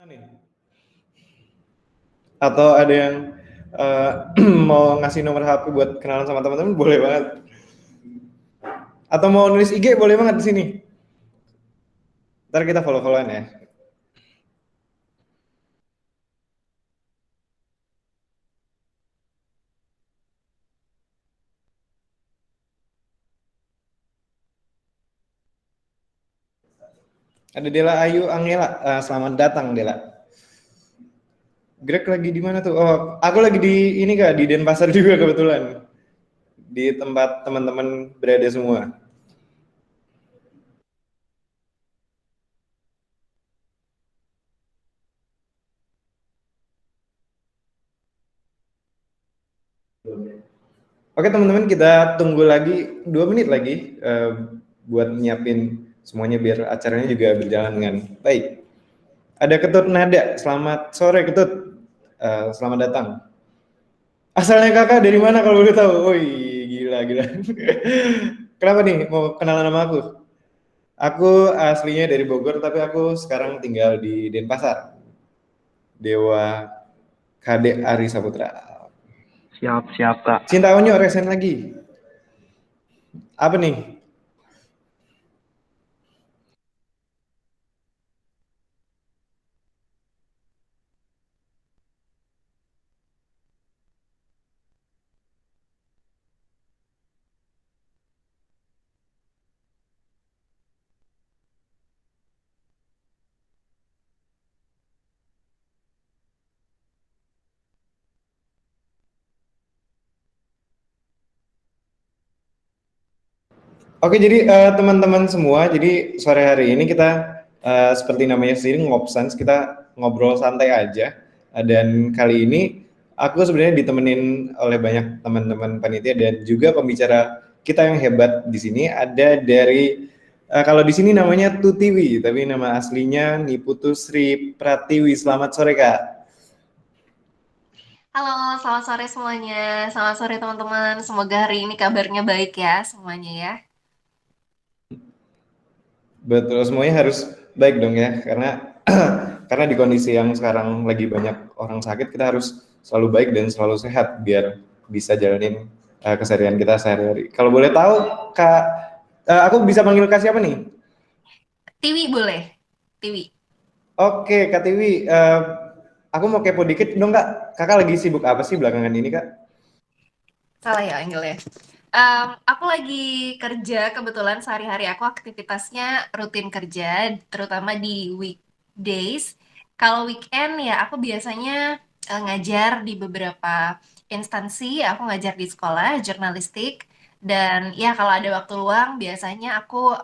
nih? Atau ada yang mau ngasih nomor HP buat kenalan sama teman-teman, boleh banget. Atau mau nulis IG, boleh banget di sini. Ntar kita follow-followan ya. Ada Dela Ayu Angela, selamat datang Dela. Greg lagi di mana tuh? Oh, aku lagi di ini Kak, di Denpasar juga kebetulan. Di tempat teman-teman berada semua. Oke teman-teman, kita tunggu lagi 2 menit lagi buat nyiapin semuanya biar acaranya juga berjalan dengan baik. Ada Ketut Nada, selamat sore Ketut. Selamat datang. Asalnya kakak dari mana kalau boleh tahu? Woi, gila gila. Kenapa nih mau kenalan sama aku? Aku aslinya dari Bogor tapi aku sekarang tinggal di Denpasar. Dewa KD Ari Saputra. Siap, siap, Kak. Cinta Onyo resen lagi. Apa nih? Oke, jadi teman-teman semua, jadi sore hari ini kita seperti namanya sendiri ngobsans, kita ngobrol santai aja. Dan kali ini aku sebenarnya ditemenin oleh banyak teman-teman panitia dan juga pembicara kita yang hebat di sini. Ada dari kalau di sini namanya Tutiwi, tapi nama aslinya Niputu Sri Pratiwi. Selamat sore Kak. Halo, selamat sore semuanya. Selamat sore teman-teman. Semoga hari ini kabarnya baik ya semuanya ya. Betul, semuanya harus baik dong ya, karena karena di kondisi yang sekarang lagi banyak orang sakit, kita harus selalu baik dan selalu sehat biar bisa jalanin keseharian kita sehari-hari. Kalau boleh tahu, Kak, aku bisa panggil Kak siapa nih? Tiwi boleh? Tiwi. Oke, Kak Tiwi, aku mau kepo dikit dong Kak. Kakak lagi sibuk apa sih belakangan ini Kak? Salah ya Angelnya. Aku lagi kerja kebetulan sehari-hari aku aktivitasnya rutin kerja, terutama di weekdays. Kalau weekend ya aku biasanya ngajar di beberapa instansi. Aku ngajar di sekolah jurnalistik dan ya kalau ada waktu luang biasanya aku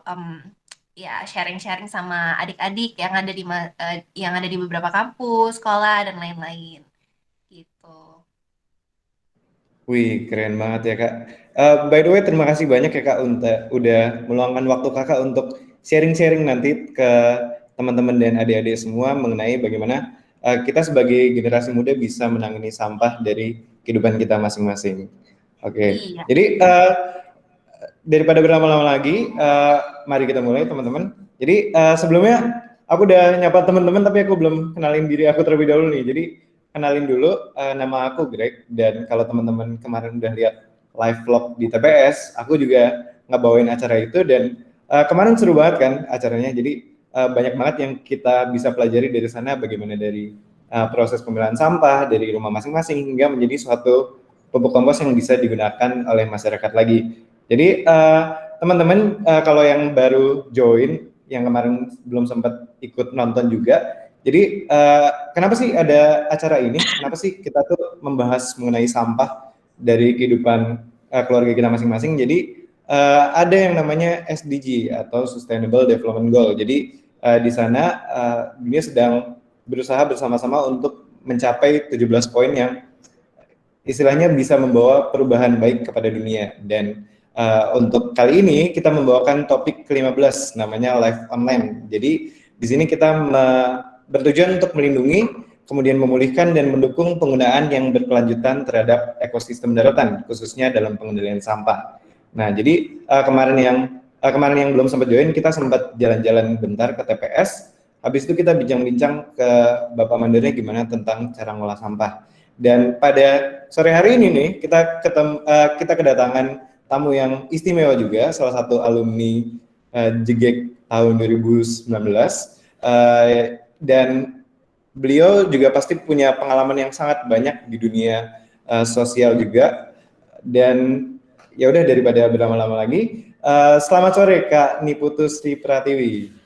ya sharing-sharing sama adik-adik yang ada yang ada di beberapa kampus, sekolah dan lain-lain gitu. Wih, keren banget ya Kak. By the way, terima kasih banyak ya Kak untuk udah meluangkan waktu Kakak untuk sharing-sharing nanti ke teman-teman dan adik-adik semua mengenai bagaimana kita sebagai generasi muda bisa menangani sampah dari kehidupan kita masing-masing. Oke, Iya. jadi daripada berlama-lama lagi, mari kita mulai teman-teman. Jadi sebelumnya aku udah nyapa teman-teman tapi aku belum kenalin diri aku terlebih dahulu nih. Jadi kenalin dulu, nama aku Greg dan kalau teman-teman kemarin udah lihat live vlog di TPS, aku juga ngebawain acara itu dan kemarin seru banget kan acaranya. Jadi banyak banget yang kita bisa pelajari dari sana bagaimana dari proses pemilahan sampah dari rumah masing-masing hingga menjadi suatu pupuk kompos yang bisa digunakan oleh masyarakat lagi. Jadi teman-teman kalau yang baru join, yang kemarin belum sempat ikut nonton juga, jadi kenapa sih ada acara ini? Kenapa sih kita tuh membahas mengenai sampah dari kehidupan keluarga kita masing-masing? Jadi ada yang namanya SDG atau Sustainable Development Goal. Jadi di sana dunia sedang berusaha bersama-sama untuk mencapai 17 poin yang istilahnya bisa membawa perubahan baik kepada dunia. Dan untuk kali ini kita membawakan topik ke-15 namanya Life Online. Jadi di sini kita bertujuan untuk melindungi, kemudian memulihkan dan mendukung penggunaan yang berkelanjutan terhadap ekosistem daratan, khususnya dalam pengendalian sampah. Nah, jadi kemarin yang belum sempat join, kita sempat jalan-jalan bentar ke TPS Habis itu kita bincang-bincang ke Bapak Mandirnya gimana tentang cara ngolah sampah. Dan pada sore hari ini nih kita kedatangan tamu yang istimewa juga, salah satu alumni JGEK tahun 2019, dan beliau juga pasti punya pengalaman yang sangat banyak di dunia sosial juga. Dan ya udah daripada berlama-lama lagi, selamat sore Kak Niputus Pratiwi.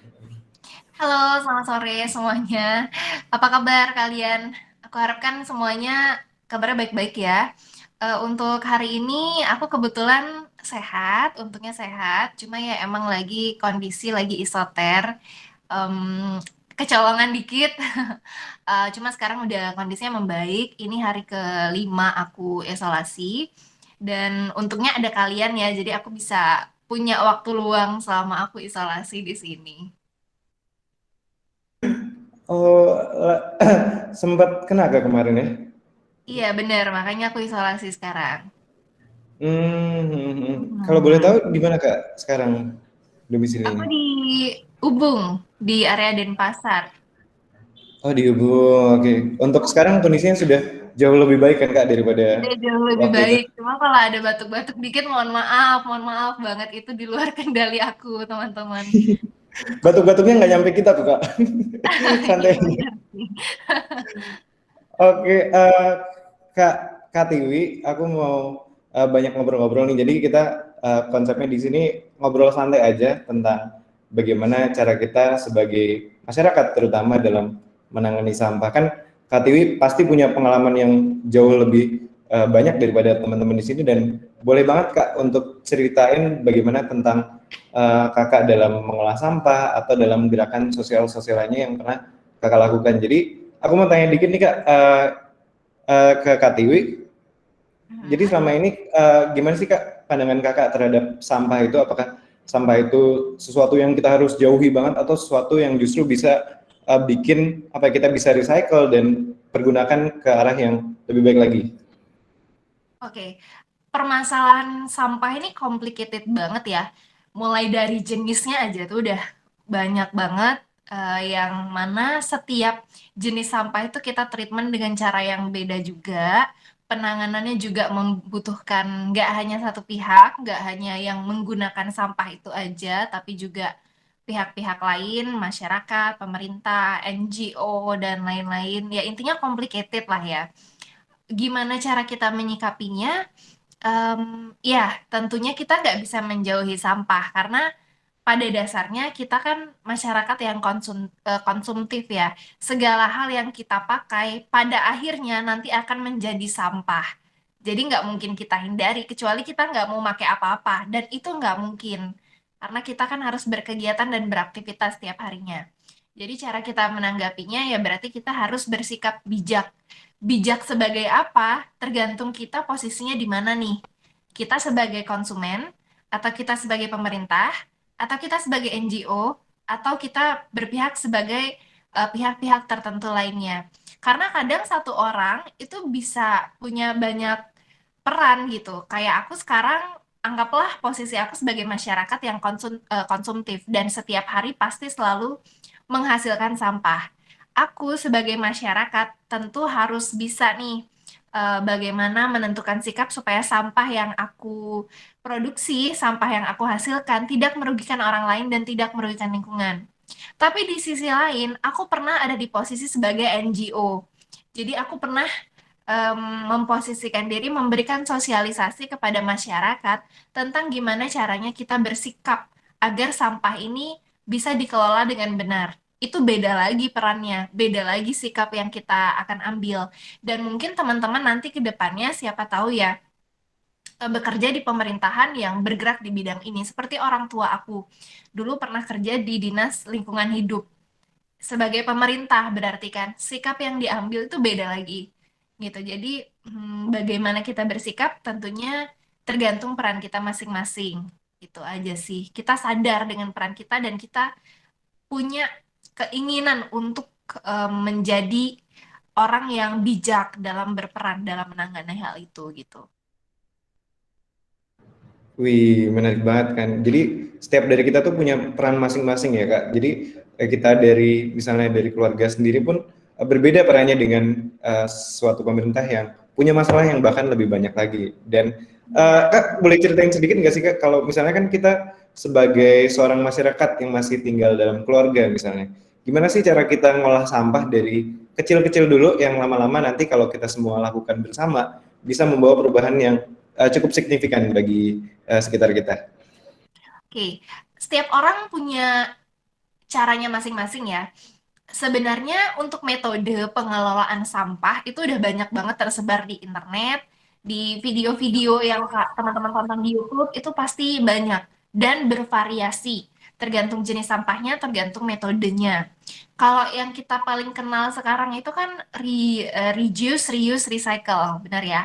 Halo, selamat sore semuanya. Apa kabar kalian? Aku harapkan semuanya kabarnya baik-baik ya. Untuk hari ini aku kebetulan sehat, untungnya sehat. Cuma ya emang lagi kondisi lagi isoter, em, kecolongan dikit. Cuma sekarang udah kondisinya membaik. Ini hari kelima aku isolasi. Dan untungnya ada kalian ya, jadi aku bisa punya waktu luang selama aku isolasi di sini. Oh, sempat kena gak kemarin ya? Iya bener, makanya aku isolasi sekarang. Kalau boleh tahu Hmm. di mana Kak sekarang Aku domisilinya? di Ubung, di area Denpasar. Oh di Ubud, oke. Untuk sekarang kondisinya sudah jauh lebih baik kan Kak daripada Udah jauh lebih waktu itu? baik. Cuma kalau ada batuk-batuk dikit, mohon maaf banget. Itu di luar kendali aku, teman-teman. Batuk-batuknya nggak nyampe kita tuh Kak. Iya Santai. bener sih. Oke, Kak Kak Tiwi, aku mau banyak ngobrol-ngobrol nih. Jadi kita konsepnya di sini ngobrol santai aja tentang bagaimana cara kita sebagai masyarakat terutama dalam menangani sampah. Kan Kak Tiwi pasti punya pengalaman yang jauh lebih banyak daripada teman-teman di sini dan boleh banget Kak untuk ceritain bagaimana tentang Kakak dalam mengolah sampah atau dalam gerakan sosial-sosial lainnya yang pernah Kakak lakukan. Jadi aku mau tanya dikit nih Kak, ke Kak Tiwi. Jadi Mhm. selama ini gimana sih Kak pandangan Kakak terhadap sampah itu? Apakah sampah itu sesuatu yang kita harus jauhi banget atau sesuatu yang justru bisa bikin apa kita bisa recycle dan pergunakan ke arah yang lebih baik lagi? Oke, permasalahan sampah ini complicated banget ya. Mulai dari jenisnya aja tuh udah banyak banget, yang mana setiap jenis sampah itu kita treatment dengan cara yang beda juga. Penanganannya juga membutuhkan nggak hanya satu pihak, nggak hanya yang menggunakan sampah itu aja, tapi juga pihak-pihak lain, masyarakat, pemerintah, NGO, dan lain-lain. Ya intinya complicated lah ya. Gimana cara kita menyikapinya? Ya, tentunya kita nggak bisa menjauhi sampah karena pada dasarnya kita kan masyarakat yang konsumtif ya. Segala hal yang kita pakai pada akhirnya nanti akan menjadi sampah. Jadi nggak mungkin kita hindari kecuali kita nggak mau pakai apa-apa dan itu nggak mungkin karena kita kan harus berkegiatan dan beraktivitas setiap harinya. Jadi cara kita menanggapinya ya berarti kita harus bersikap bijak. Bijak sebagai apa? Tergantung kita posisinya di mana nih. Kita sebagai konsumen, atau kita sebagai pemerintah, atau kita sebagai NGO, atau kita berpihak sebagai pihak-pihak tertentu lainnya. Karena kadang satu orang itu bisa punya banyak peran gitu. Kayak aku sekarang, anggaplah posisi aku sebagai masyarakat yang konsumtif dan setiap hari pasti selalu menghasilkan sampah. Aku sebagai masyarakat tentu harus bisa nih bagaimana menentukan sikap supaya sampah yang aku produksi, sampah yang aku hasilkan tidak merugikan orang lain dan tidak merugikan lingkungan. Tapi di sisi lain, aku pernah ada di posisi sebagai NGO. Jadi aku pernah em, memposisikan diri memberikan sosialisasi kepada masyarakat tentang gimana caranya kita bersikap agar sampah ini bisa dikelola dengan benar. Itu beda lagi perannya, beda lagi sikap yang kita akan ambil. Dan mungkin teman-teman nanti ke depannya siapa tahu ya bekerja di pemerintahan yang bergerak di bidang ini. Seperti orang tua aku dulu pernah kerja di Dinas Lingkungan Hidup sebagai pemerintah berarti kan sikap yang diambil itu beda lagi gitu. Jadi bagaimana kita bersikap tentunya tergantung peran kita masing-masing. Itu aja sih. Kita sadar dengan peran kita dan kita punya keinginan untuk menjadi orang yang bijak dalam berperan dalam menangani hal itu gitu. Wih, menarik banget kan. Jadi setiap dari kita tuh punya peran masing-masing ya Kak. Jadi kita dari misalnya dari keluarga sendiri pun berbeda perannya dengan suatu pemerintah yang punya masalah yang bahkan lebih banyak lagi. Dan Kak boleh ceritain sedikit nggak sih Kak, kalau misalnya kan kita sebagai seorang masyarakat yang masih tinggal dalam keluarga misalnya, gimana sih cara kita ngolah sampah dari kecil-kecil dulu yang lama-lama nanti kalau kita semua lakukan bersama bisa membawa perubahan yang cukup signifikan bagi sekitar kita. Oke, setiap orang punya caranya masing-masing ya. Sebenarnya untuk metode pengelolaan sampah itu udah banyak banget tersebar di internet, di video-video yang teman-teman tonton di YouTube itu pasti banyak dan bervariasi. Tergantung jenis sampahnya, tergantung metodenya. Kalau yang kita paling kenal sekarang itu kan reduce, reuse, recycle, benar ya?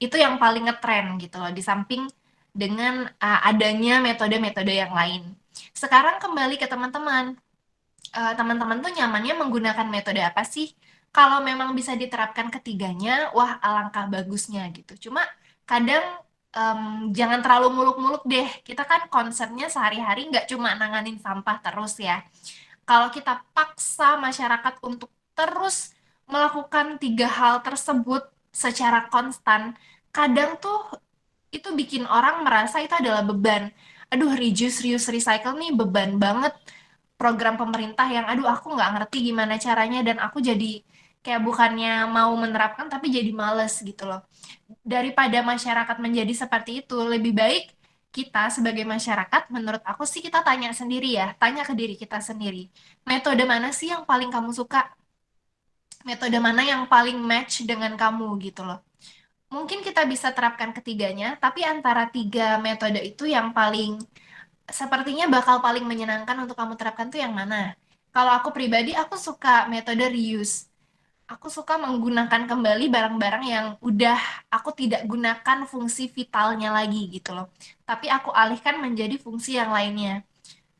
Itu yang paling ngetren gitu loh, di samping dengan adanya metode-metode yang lain. Sekarang kembali ke teman-teman. Teman-teman tuh nyamannya menggunakan metode apa sih? Kalau memang bisa diterapkan ketiganya, wah alangkah bagusnya gitu. Cuma kadang jangan terlalu muluk-muluk deh. Kita kan concernnya sehari-hari nggak cuma nanganin sampah terus ya. Kalau kita paksa masyarakat untuk terus melakukan tiga hal tersebut secara konstan, kadang tuh itu bikin orang merasa itu adalah beban. Aduh, reduce, reuse, recycle nih beban banget program pemerintah yang aduh aku nggak ngerti gimana caranya dan aku jadi kayak bukannya mau menerapkan tapi jadi males gitu loh. Daripada masyarakat menjadi seperti itu, lebih baik kita sebagai masyarakat, menurut aku sih kita tanya sendiri ya, tanya ke diri kita sendiri. Metode mana sih yang paling kamu suka? Metode mana yang paling match dengan kamu gitu loh. Mungkin kita bisa terapkan ketiganya, tapi antara tiga metode itu yang paling sepertinya bakal paling menyenangkan untuk kamu terapkan tuh yang mana? Kalau aku pribadi, aku suka metode reuse. Aku suka menggunakan kembali barang-barang yang udah aku tidak gunakan fungsi vitalnya lagi gitu loh. Tapi aku alihkan menjadi fungsi yang lainnya.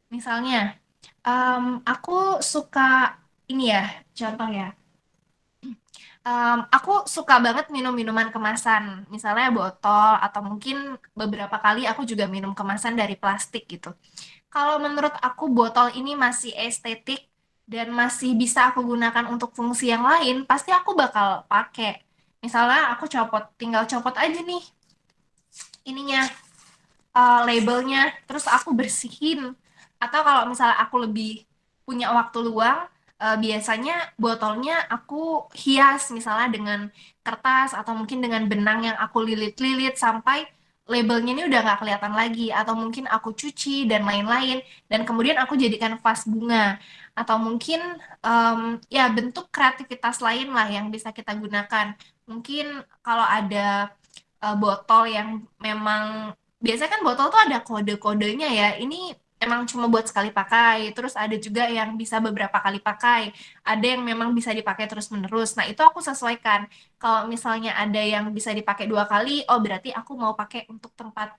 Misalnya, aku suka ini ya, contoh ya. Aku suka banget minum minuman kemasan, misalnya botol atau mungkin beberapa kali aku juga minum kemasan dari plastik gitu. Kalau menurut aku botol ini masih estetik dan masih bisa aku gunakan untuk fungsi yang lain, pasti aku bakal pakai. Misalnya aku tinggal copot aja nih ininya, labelnya, terus aku bersihin. Atau kalau misalnya aku lebih punya waktu luang, biasanya botolnya aku hias misalnya dengan kertas atau mungkin dengan benang yang aku lilit-lilit sampai labelnya ini udah nggak kelihatan lagi, atau mungkin aku cuci dan lain-lain, dan kemudian aku jadikan vas bunga, atau mungkin ya bentuk kreativitas lain lah yang bisa kita gunakan. Mungkin kalau ada botol yang memang biasanya kan botol tuh ada kode-kodenya ya. Ini emang cuma buat sekali pakai. Terus ada juga yang bisa beberapa kali pakai. Ada yang memang bisa dipakai terus-menerus. Nah, itu aku sesuaikan. Kalau misalnya ada yang bisa dipakai dua kali, oh berarti aku mau pakai untuk tempat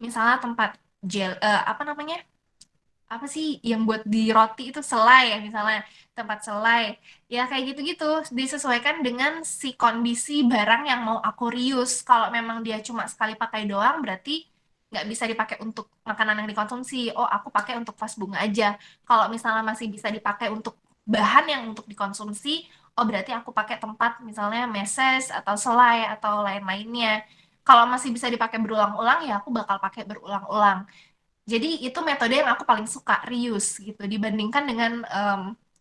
misalnya tempat gel apa namanya? Apa sih yang buat di roti itu selai ya misalnya tempat selai ya kayak gitu-gitu disesuaikan dengan si kondisi barang yang mau aku reuse. Kalau memang dia cuma sekali pakai doang berarti nggak bisa dipakai untuk makanan yang dikonsumsi, oh aku pakai untuk vas bunga aja. Kalau misalnya masih bisa dipakai untuk bahan yang untuk dikonsumsi, oh berarti aku pakai tempat misalnya meses atau selai atau lain-lainnya. Kalau masih bisa dipakai berulang-ulang ya aku bakal pakai berulang-ulang. Jadi itu metode yang aku paling suka, reuse gitu, dibandingkan dengan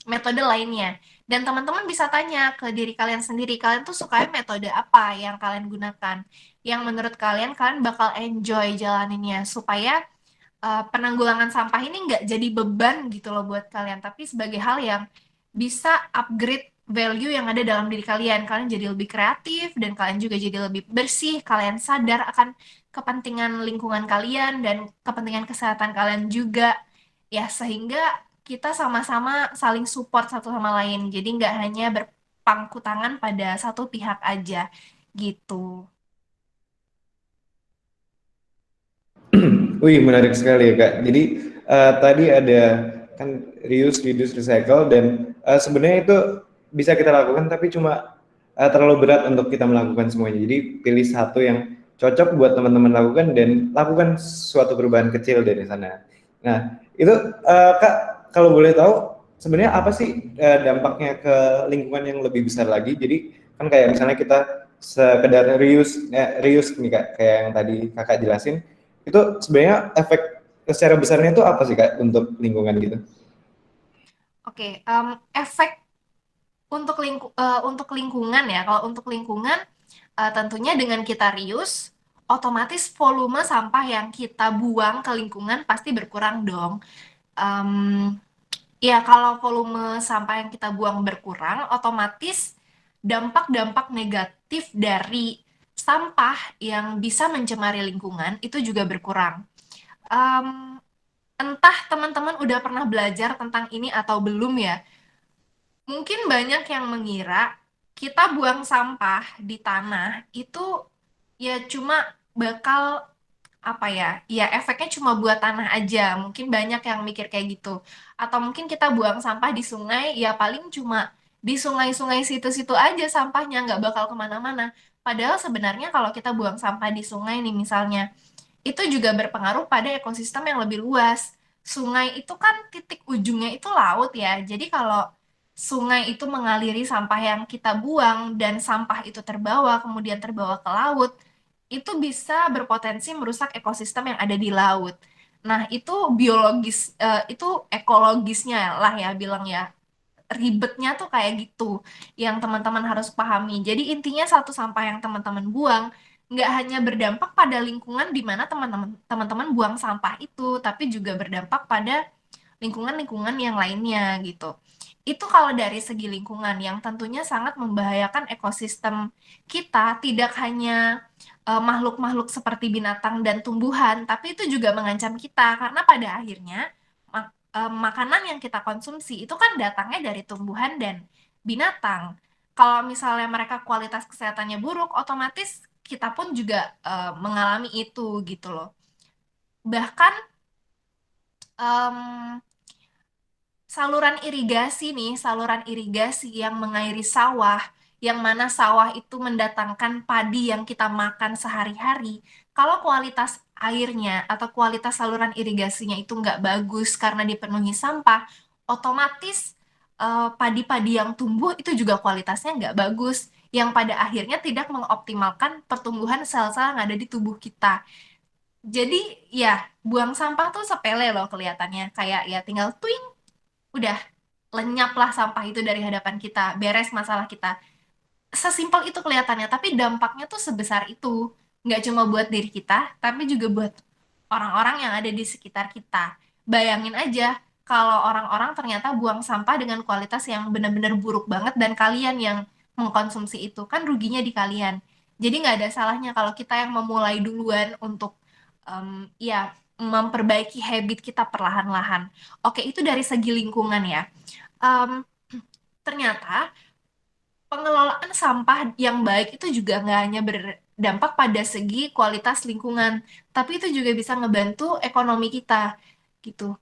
metode lainnya. Dan teman-teman bisa tanya ke diri kalian sendiri, kalian tuh suka metode apa yang kalian gunakan, yang menurut kalian kalian bakal enjoy jalaninnya, supaya penanggulangan sampah ini nggak jadi beban gitu loh buat kalian, tapi sebagai hal yang bisa upgrade value yang ada dalam diri kalian. Kalian jadi lebih kreatif dan kalian juga jadi lebih bersih. Kalian sadar akan kepentingan lingkungan kalian dan kepentingan kesehatan kalian juga. Ya, sehingga kita sama-sama saling support satu sama lain. Jadi nggak hanya berpangku tangan pada satu pihak aja gitu. Wih, menarik sekali ya Kak. Jadi tadi ada kan reuse, reduce, recycle, dan sebenarnya itu bisa kita lakukan, tapi cuma terlalu berat untuk kita melakukan semuanya. Jadi pilih satu yang cocok buat teman-teman lakukan dan lakukan suatu perubahan kecil dari sana. Nah, itu Kak, kalau boleh tahu sebenarnya apa sih dampaknya ke lingkungan yang lebih besar lagi? Jadi kan kayak misalnya kita sekedar reuse nih Kak, kayak yang tadi Kakak jelasin, itu sebenarnya efek secara besarnya itu apa sih Kak untuk lingkungan gitu? Oke, efek untuk lingkungan ya. Kalau untuk lingkungan, tentunya dengan kita reuse, otomatis volume sampah yang kita buang ke lingkungan pasti berkurang dong. Em, Ya, kalau volume sampah yang kita buang berkurang, otomatis dampak-dampak negatif dari sampah yang bisa mencemari lingkungan itu juga berkurang. Em, Entah teman-teman udah pernah belajar tentang ini atau belum ya. Mungkin banyak yang mengira kita buang sampah di tanah itu ya cuma bakal apa ya? Ya efeknya cuma buat tanah aja. Mungkin banyak yang mikir kayak gitu. Atau mungkin kita buang sampah di sungai ya paling cuma di sungai-sungai situ-situ aja sampahnya nggak bakal kemana-mana. Padahal sebenarnya kalau kita buang sampah di sungai nih misalnya itu juga berpengaruh pada ekosistem yang lebih luas. Sungai itu kan titik ujungnya itu laut ya. Jadi kalau sungai itu mengaliri sampah yang kita buang dan sampah itu terbawa kemudian terbawa ke laut, itu bisa berpotensi merusak ekosistem yang ada di laut. Nah, itu itu ekologisnya lah ya bilang ya. Ribetnya tuh kayak gitu yang teman-teman harus pahami. Jadi intinya satu sampah yang teman-teman buang nggak hanya berdampak pada lingkungan di mana teman-teman buang sampah itu, tapi juga berdampak pada lingkungan-lingkungan yang lainnya gitu. Itu kalau dari segi lingkungan yang tentunya sangat membahayakan ekosistem kita, tidak hanya makhluk-makhluk seperti binatang dan tumbuhan, tapi itu juga mengancam kita karena pada akhirnya makanan yang kita konsumsi itu kan datangnya dari tumbuhan dan binatang. Kalau misalnya mereka kualitas kesehatannya buruk, otomatis kita pun juga mengalami itu gitu loh. Bahkan em, saluran irigasi yang mengairi sawah, yang mana sawah itu mendatangkan padi yang kita makan sehari-hari. Kalau kualitas airnya atau kualitas saluran irigasinya itu nggak bagus karena dipenuhi sampah, otomatis padi-padi yang tumbuh itu juga kualitasnya nggak bagus, yang pada akhirnya tidak mengoptimalkan pertumbuhan sel-sel yang ada di tubuh kita. Jadi ya, buang sampah tuh sepele loh kelihatannya, kayak ya tinggal tuing udah lenyaplah sampah itu dari hadapan kita, beres masalah kita. Sesimpel itu kelihatannya, tapi dampaknya tuh sebesar itu. Nggak cuma buat diri kita, tapi juga buat orang-orang yang ada di sekitar kita. Bayangin aja, kalau orang-orang ternyata buang sampah dengan kualitas yang benar-benar buruk banget dan kalian yang mengkonsumsi itu, kan ruginya di kalian. Jadi nggak ada salahnya kalau kita yang memulai duluan untuk ya memperbaiki habit kita perlahan-lahan. Oke, itu dari segi lingkungan ya. Em, Ternyata pengelolaan sampah yang baik itu juga nggak hanya berdampak pada segi kualitas lingkungan, tapi itu juga bisa ngebantu ekonomi kita gitu.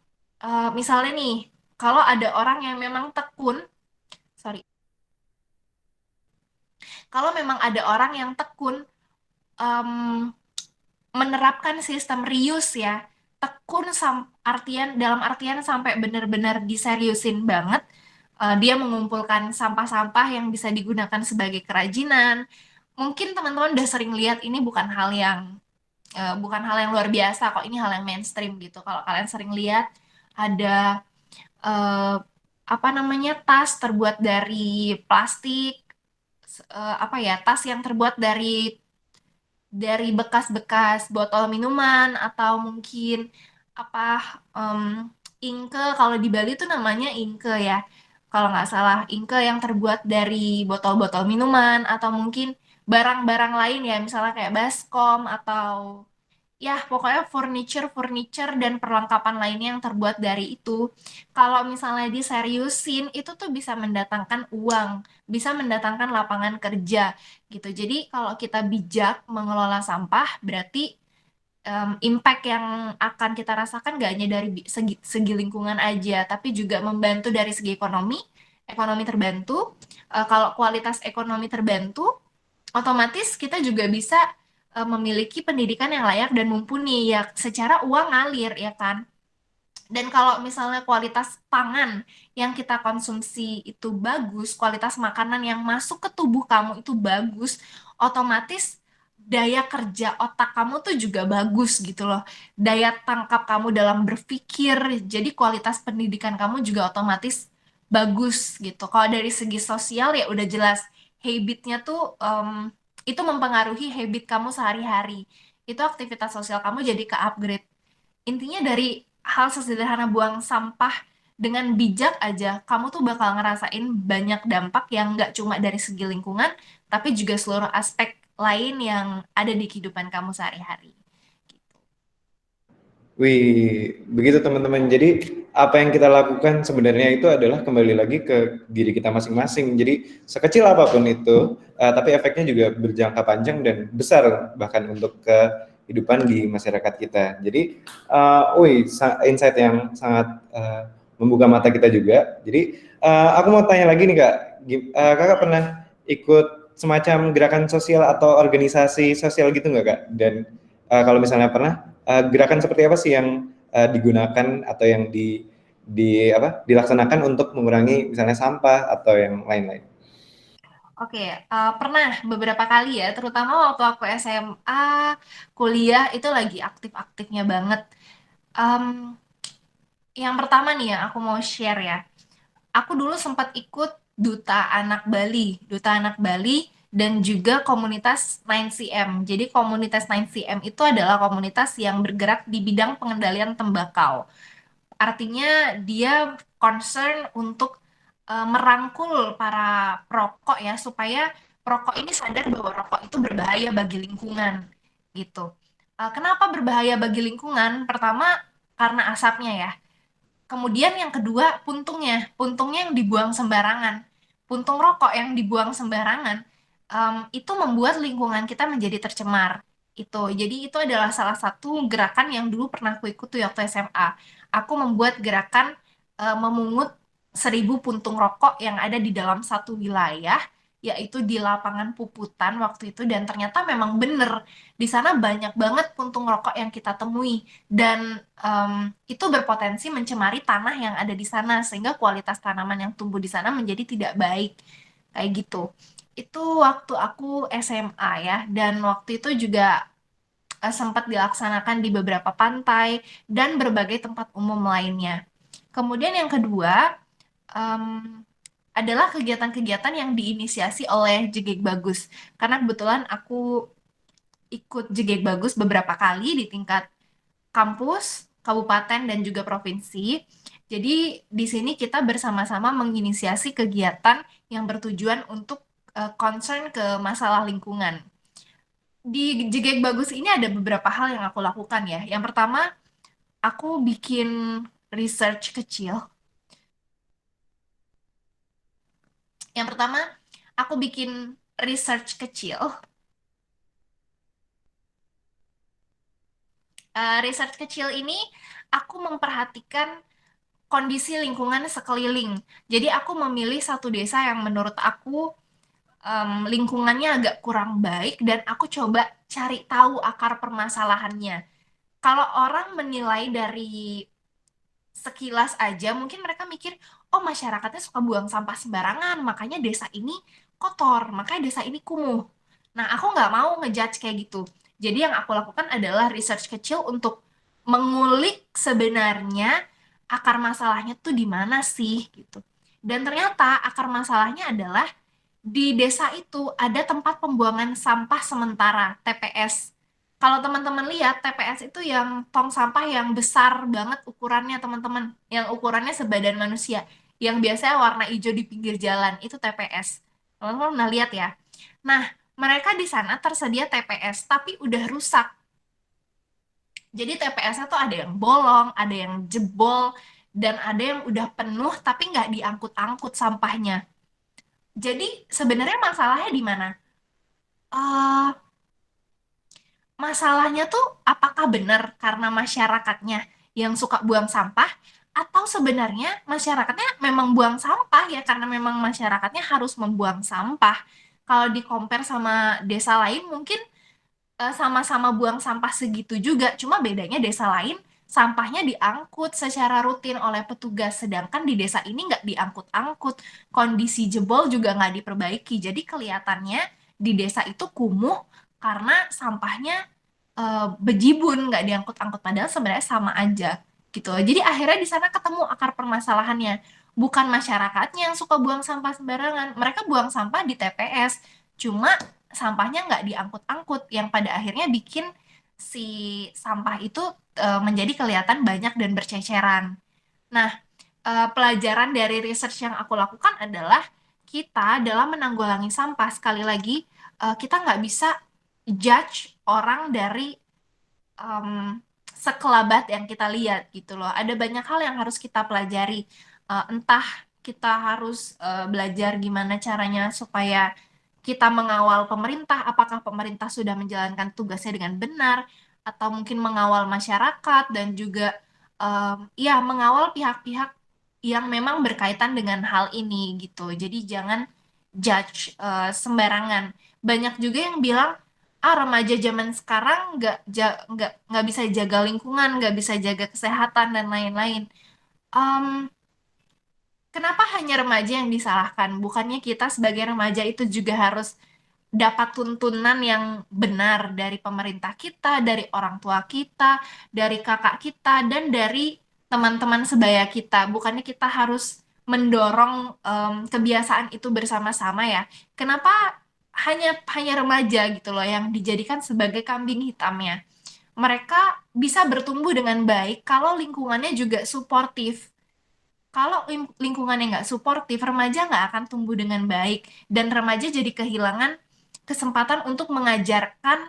Misalnya nih, kalau ada orang yang memang tekun, sorry, kalau memang ada orang yang tekun em, menerapkan sistem reuse ya, tekun dalam artian sampai benar-benar diseriusin banget. Dia mengumpulkan sampah-sampah yang bisa digunakan sebagai kerajinan. Mungkin teman-teman udah sering lihat ini bukan hal yang luar biasa kok, ini hal yang mainstream gitu. Kalau kalian sering lihat ada eh, apa namanya tas terbuat dari plastik, apa ya tas yang terbuat dari bekas-bekas botol minuman atau mungkin apa em, ingke, kalau di Bali itu namanya ingke ya, kalau nggak salah ingke yang terbuat dari botol-botol minuman atau mungkin barang-barang lain ya misalnya kayak baskom atau ya pokoknya furniture dan perlengkapan lainnya yang terbuat dari itu. Kalau misalnya diseriusin itu tuh bisa mendatangkan uang, bisa mendatangkan lapangan kerja gitu. Jadi kalau kita bijak mengelola sampah berarti impact yang akan kita rasakan gak hanya dari segi lingkungan aja, tapi juga membantu dari segi ekonomi terbantu. Kalau kualitas ekonomi terbantu, otomatis kita juga bisa memiliki pendidikan yang layak dan mumpuni ya, secara uang ngalir ya kan. Dan kalau misalnya kualitas pangan yang kita konsumsi itu bagus, kualitas makanan yang masuk ke tubuh kamu itu bagus, otomatis daya kerja otak kamu tuh juga bagus gitu loh. Daya tangkap kamu dalam berpikir, jadi kualitas pendidikan kamu juga otomatis bagus gitu. Kalau dari segi sosial ya udah jelas habitnya tuh itu mempengaruhi habit kamu sehari-hari. Itu aktivitas sosial kamu jadi ke-upgrade. Intinya dari hal sesederhana buang sampah dengan bijak aja, kamu tuh bakal ngerasain banyak dampak yang nggak cuma dari segi lingkungan, tapi juga seluruh aspek lain yang ada di kehidupan kamu sehari-hari. Gitu. Wih, begitu teman-teman. Jadi apa yang kita lakukan sebenarnya itu adalah kembali lagi ke diri kita masing-masing. Jadi sekecil apapun itu, tapi efeknya juga berjangka panjang dan besar bahkan untuk kehidupan di masyarakat kita. Jadi, wih, insight yang sangat membuka mata kita juga. Jadi aku mau tanya lagi nih Kak, Kakak pernah ikut semacam gerakan sosial atau organisasi sosial gitu nggak Kak? Dan kalau misalnya pernah, gerakan seperti apa sih yang digunakan atau yang dilaksanakan untuk mengurangi misalnya sampah atau yang lain-lain? Oke, pernah beberapa kali ya, terutama waktu aku SMA, kuliah itu lagi aktif-aktifnya banget. Em, yang pertama nih ya, aku mau share ya. Aku dulu sempat ikut Duta Anak Bali dan juga komunitas 9CM. Jadi komunitas 9CM itu adalah komunitas yang bergerak di bidang pengendalian tembakau. Artinya dia concern untuk merangkul para perokok ya supaya perokok ini sadar bahwa rokok itu berbahaya bagi lingkungan gitu. Kenapa berbahaya bagi lingkungan? Pertama karena asapnya ya. Kemudian yang kedua, puntungnya. Puntungnya yang dibuang sembarangan. Puntung rokok yang dibuang sembarangan, itu membuat lingkungan kita menjadi tercemar. Itu. Jadi itu adalah salah satu gerakan yang dulu pernah aku ikuti waktu SMA. Aku membuat gerakan memungut 1.000 puntung rokok yang ada di dalam satu wilayah, yaitu di lapangan Puputan waktu itu. Dan ternyata memang benar, di sana banyak banget puntung rokok yang kita temui. Dan itu berpotensi mencemari tanah yang ada di sana sehingga kualitas tanaman yang tumbuh di sana menjadi tidak baik kayak gitu. Itu waktu aku SMA ya, dan waktu itu juga sempat dilaksanakan di beberapa pantai dan berbagai tempat umum lainnya. Kemudian yang kedua em, adalah kegiatan-kegiatan yang diinisiasi oleh Jegek Bagus, karena kebetulan aku ikut Jegek Bagus beberapa kali di tingkat kampus, kabupaten, dan juga provinsi. Jadi di sini kita bersama-sama menginisiasi kegiatan yang bertujuan untuk concern ke masalah lingkungan. Di Jegek Bagus ini ada beberapa hal yang aku lakukan ya. Yang pertama, aku bikin research kecil. Yang pertama, aku bikin research kecil. Research kecil ini aku memperhatikan kondisi lingkungan sekeliling. Jadi aku memilih satu desa yang menurut aku lingkungannya agak kurang baik dan aku coba cari tahu akar permasalahannya. Kalau orang menilai dari sekilas aja, mungkin mereka mikir, oh masyarakatnya suka buang sampah sembarangan, makanya desa ini kotor, makanya desa ini kumuh. Nah, aku nggak mau ngejudge kayak gitu. Jadi yang aku lakukan adalah research kecil untuk mengulik sebenarnya akar masalahnya tuh di mana sih gitu. Dan ternyata akar masalahnya adalah di desa itu ada tempat pembuangan sampah sementara, TPS. Kalau teman-teman lihat, TPS itu yang tong sampah yang besar banget ukurannya, teman-teman. Yang ukurannya sebadan manusia. Yang biasanya warna hijau di pinggir jalan, itu TPS. Teman-teman pernah lihat ya? Nah, mereka di sana tersedia TPS, tapi udah rusak. Jadi TPS-nya tuh ada yang bolong, ada yang jebol, dan ada yang udah penuh tapi nggak diangkut-angkut sampahnya. Jadi sebenarnya masalahnya di mana? Eh, Masalahnya tuh apakah benar karena masyarakatnya yang suka buang sampah atau sebenarnya masyarakatnya memang buang sampah ya karena memang masyarakatnya harus membuang sampah. Kalau di compare sama desa lain mungkin sama-sama buang sampah segitu juga, cuma bedanya desa lain sampahnya diangkut secara rutin oleh petugas, sedangkan di desa ini nggak diangkut-angkut, kondisi jebol juga nggak diperbaiki, jadi kelihatannya di desa itu kumuh karena sampahnya bejibun, nggak diangkut-angkut, padahal sebenarnya sama aja gitu. Jadi akhirnya di sana ketemu akar permasalahannya, bukan masyarakatnya yang suka buang sampah sembarangan, mereka buang sampah di TPS, cuma sampahnya nggak diangkut-angkut, yang pada akhirnya bikin si sampah itu menjadi kelihatan banyak dan berceceran. Nah, pelajaran dari research yang aku lakukan adalah kita dalam menanggulangi sampah, sekali lagi, kita nggak bisa judge orang dari sekelabat yang kita lihat gitu loh. Ada banyak hal yang harus kita pelajari. Entah kita harus belajar gimana caranya supaya kita mengawal pemerintah, apakah pemerintah sudah menjalankan tugasnya dengan benar, atau mungkin mengawal masyarakat dan juga ya mengawal pihak-pihak yang memang berkaitan dengan hal ini gitu. Jadi jangan judge sembarangan. Banyak juga yang bilang, ah remaja zaman sekarang nggak bisa jaga lingkungan, nggak bisa jaga kesehatan dan lain-lain. Em, Kenapa hanya remaja yang disalahkan? Bukannya kita sebagai remaja itu juga harus dapat tuntunan yang benar dari pemerintah kita, dari orang tua kita, dari kakak kita, dan dari teman-teman sebaya kita. Bukannya kita harus mendorong kebiasaan itu bersama-sama ya. Kenapa hanya hanya remaja gitu loh yang dijadikan sebagai kambing hitamnya? Mereka bisa bertumbuh dengan baik kalau lingkungannya juga suportif. Kalau lingkungannya nggak suportif, remaja nggak akan tumbuh dengan baik, dan remaja jadi kehilangan kesempatan untuk mengajarkan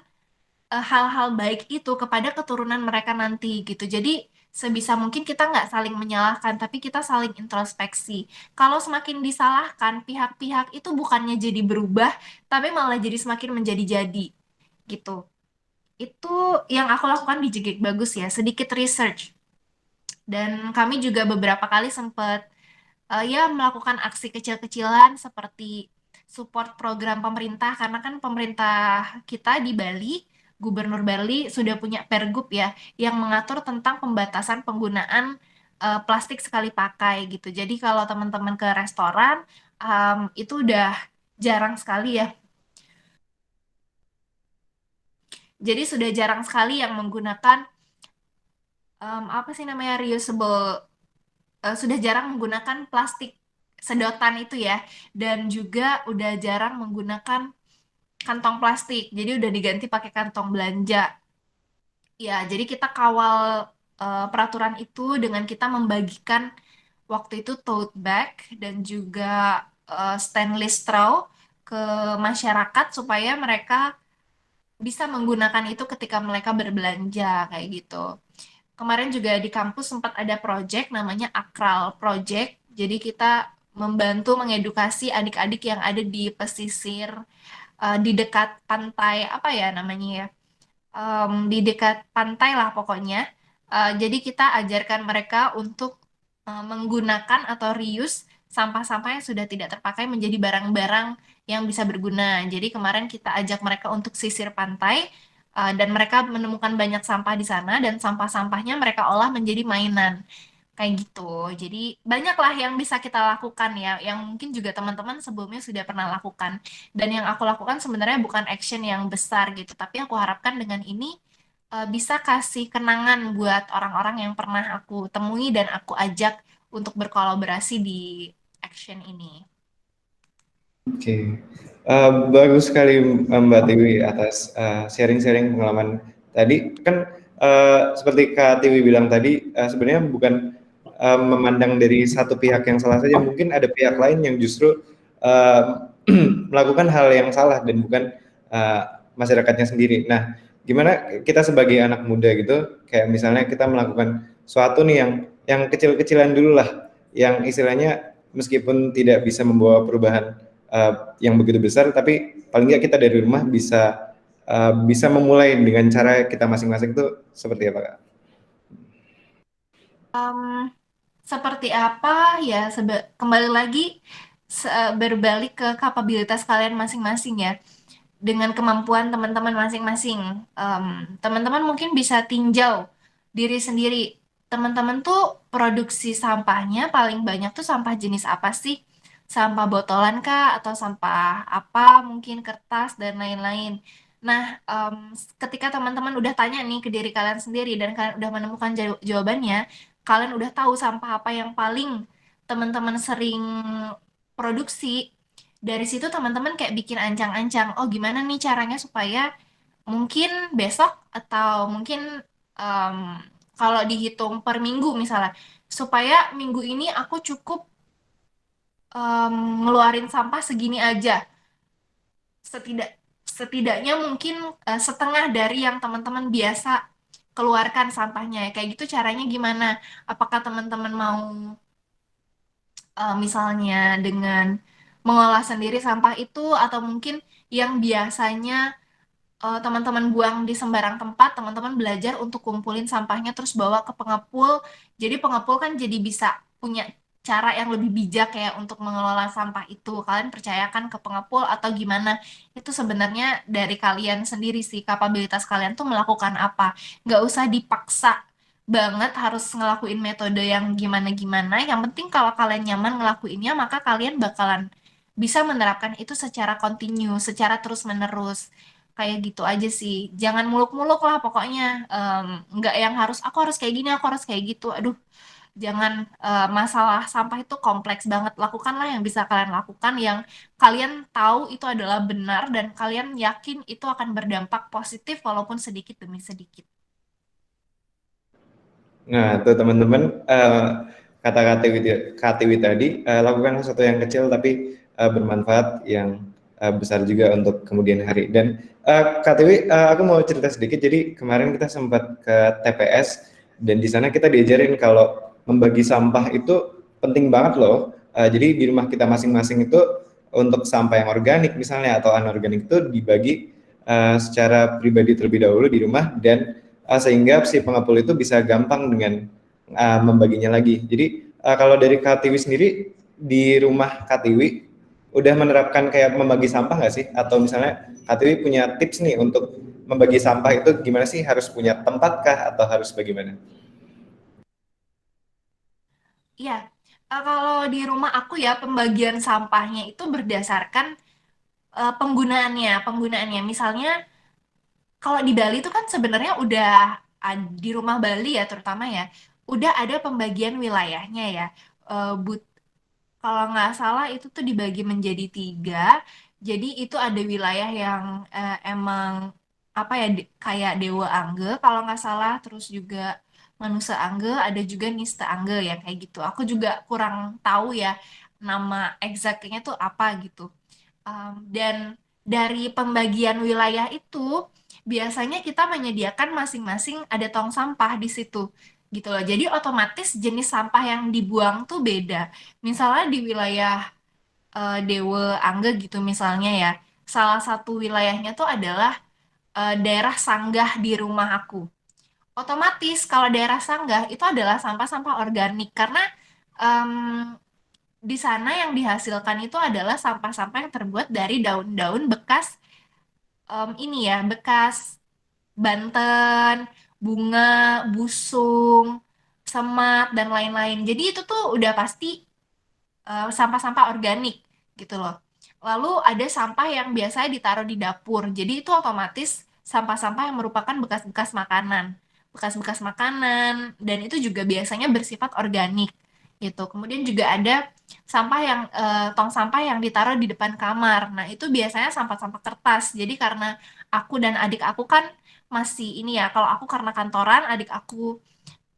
hal-hal baik itu kepada keturunan mereka nanti gitu. Jadi sebisa mungkin kita nggak saling menyalahkan, tapi kita saling introspeksi. Kalau semakin disalahkan, pihak-pihak itu bukannya jadi berubah, tapi malah jadi semakin menjadi-jadi gitu. Itu yang aku lakukan di Jegek Bagus ya, sedikit research. Dan kami juga beberapa kali sempat ya melakukan aksi kecil-kecilan seperti support program pemerintah, karena kan pemerintah kita di Bali, Gubernur Bali sudah punya pergub ya yang mengatur tentang pembatasan penggunaan plastik sekali pakai gitu. Jadi kalau teman-teman ke restoran itu udah jarang sekali ya. Jadi sudah jarang sekali yang menggunakan apa sih namanya, reusable, sudah jarang menggunakan plastik sedotan itu ya, dan juga udah jarang menggunakan kantong plastik, jadi udah diganti pakai kantong belanja. Ya, jadi kita kawal peraturan itu dengan kita membagikan waktu itu tote bag dan juga stainless straw ke masyarakat supaya mereka bisa menggunakan itu ketika mereka berbelanja kayak gitu. Kemarin juga di kampus sempat ada project namanya Akral Project. Jadi kita membantu mengedukasi adik-adik yang ada di pesisir, di dekat pantai, apa ya namanya ya, di dekat pantai lah pokoknya. Jadi kita ajarkan mereka untuk menggunakan atau reuse sampah-sampah yang sudah tidak terpakai menjadi barang-barang yang bisa berguna. Jadi kemarin kita ajak mereka untuk sisir pantai, dan mereka menemukan banyak sampah di sana, dan sampah-sampahnya mereka olah menjadi mainan. Kayak gitu. Jadi banyaklah yang bisa kita lakukan ya, yang mungkin juga teman-teman sebelumnya sudah pernah lakukan. Dan yang aku lakukan sebenarnya bukan action yang besar gitu, tapi aku harapkan dengan ini bisa kasih kenangan buat orang-orang yang pernah aku temui dan aku ajak untuk berkolaborasi di action ini. Oke, bagus sekali Mbak Tiwi atas sharing-sharing pengalaman tadi. Kan seperti Kak Tiwi bilang tadi, sebenarnya bukan memandang dari satu pihak yang salah saja, mungkin ada pihak lain yang justru melakukan hal yang salah dan bukan masyarakatnya sendiri. Nah, gimana kita sebagai anak muda gitu, kayak misalnya kita melakukan suatu nih yang kecil-kecilan dulu lah, yang istilahnya meskipun tidak bisa membawa perubahan yang begitu besar, tapi paling nggak kita dari rumah bisa memulai dengan cara kita masing-masing itu seperti apa, Kak? Em, Seperti apa ya, kembali lagi berbalik ke kapabilitas kalian masing-masing ya, dengan kemampuan teman-teman masing-masing. Teman-teman mungkin bisa tinjau diri sendiri. Teman-teman tuh produksi sampahnya paling banyak tuh sampah jenis apa sih? Sampah botolan kah? Atau sampah apa? Mungkin kertas dan lain-lain. Nah, ketika teman-teman udah tanya nih ke diri kalian sendiri dan kalian udah menemukan jawabannya, kalian udah tahu sampah apa yang paling teman-teman sering produksi. Dari situ teman-teman kayak bikin ancang-ancang, oh gimana nih caranya supaya mungkin besok atau mungkin em, kalau dihitung per minggu misalnya, supaya minggu ini aku cukup ngeluarin sampah segini aja. Setidak setidaknya mungkin setengah dari yang teman-teman biasa keluarkan sampahnya. Kayak gitu caranya gimana? Apakah teman-teman mau misalnya dengan mengolah sendiri sampah itu atau mungkin yang biasanya teman-teman buang di sembarang tempat, teman-teman belajar untuk kumpulin sampahnya terus bawa ke pengepul. Jadi pengepul kan jadi bisa punya cara yang lebih bijak ya untuk mengelola sampah itu. Kalian percayakan ke pengepul atau gimana? Itu sebenarnya dari kalian sendiri sih, kapabilitas kalian tuh melakukan apa. Nggak usah dipaksa banget harus ngelakuin metode yang gimana-gimana. Yang penting kalau kalian nyaman ngelakuinnya, maka kalian bakalan bisa menerapkan itu secara kontinu, secara terus-menerus. Kayak gitu aja sih. Jangan muluk-muluk lah pokoknya. Nggak yang harus, aku harus kayak gini, aku harus kayak gitu. Aduh, jangan, masalah sampah itu kompleks banget. Lakukanlah yang bisa kalian lakukan, yang kalian tahu itu adalah benar, dan kalian yakin itu akan berdampak positif walaupun sedikit demi sedikit. Nah, tuh teman-teman, kata KTW tadi, lakukan sesuatu yang kecil tapi bermanfaat, yang besar juga untuk kemudian hari. Dan KTW, aku mau cerita sedikit. Jadi kemarin kita sempat ke TPS dan di sana kita diajarin kalau membagi sampah itu penting banget loh. Jadi di rumah kita masing-masing itu untuk sampah yang organik misalnya atau anorganik itu dibagi secara pribadi terlebih dahulu di rumah, dan sehingga si pengepul itu bisa gampang dengan membaginya lagi. Jadi kalau dari KTW sendiri, di rumah KTW udah menerapkan kayak membagi sampah nggak sih? Atau misalnya KTW punya tips nih untuk membagi sampah itu gimana sih? Harus punya tempat kah atau harus bagaimana? Iya, kalau di rumah aku ya pembagian sampahnya itu berdasarkan penggunaannya. Misalnya kalau di Bali itu kan sebenarnya udah di rumah Bali ya terutama ya, udah ada pembagian wilayahnya ya. Eh, Kalau nggak salah itu tuh dibagi menjadi tiga. Jadi itu ada wilayah yang emang apa ya kayak Dewa Angge kalau nggak salah, terus juga Manusa Angge, ada juga Nista Angge ya kayak gitu. Aku juga kurang tahu ya nama exactnya tuh apa gitu. Dan dari pembagian wilayah itu biasanya kita menyediakan masing-masing ada tong sampah di situ gitu loh. Jadi otomatis jenis sampah yang dibuang tuh beda. Misalnya di wilayah Dewa Angge gitu misalnya ya, salah satu wilayahnya tuh adalah daerah Sanggah di rumah aku. Otomatis kalau daerah Sanggah itu adalah sampah-sampah organik karena em, di sana yang dihasilkan itu adalah sampah-sampah yang terbuat dari daun-daun bekas ini ya, bekas Banten, bunga, busung, semat dan lain-lain. Jadi itu tuh udah pasti sampah-sampah organik gitu loh. Lalu ada sampah yang biasanya ditaruh di dapur. Jadi itu otomatis sampah-sampah yang merupakan bekas-bekas makanan. Bekas-bekas makanan dan itu juga biasanya bersifat organik gitu. Kemudian juga ada sampah yang tong sampah yang ditaruh di depan kamar. Nah, itu biasanya sampah-sampah kertas. Jadi karena aku dan adik aku kan masih ini ya, kalau aku karena kantoran, adik aku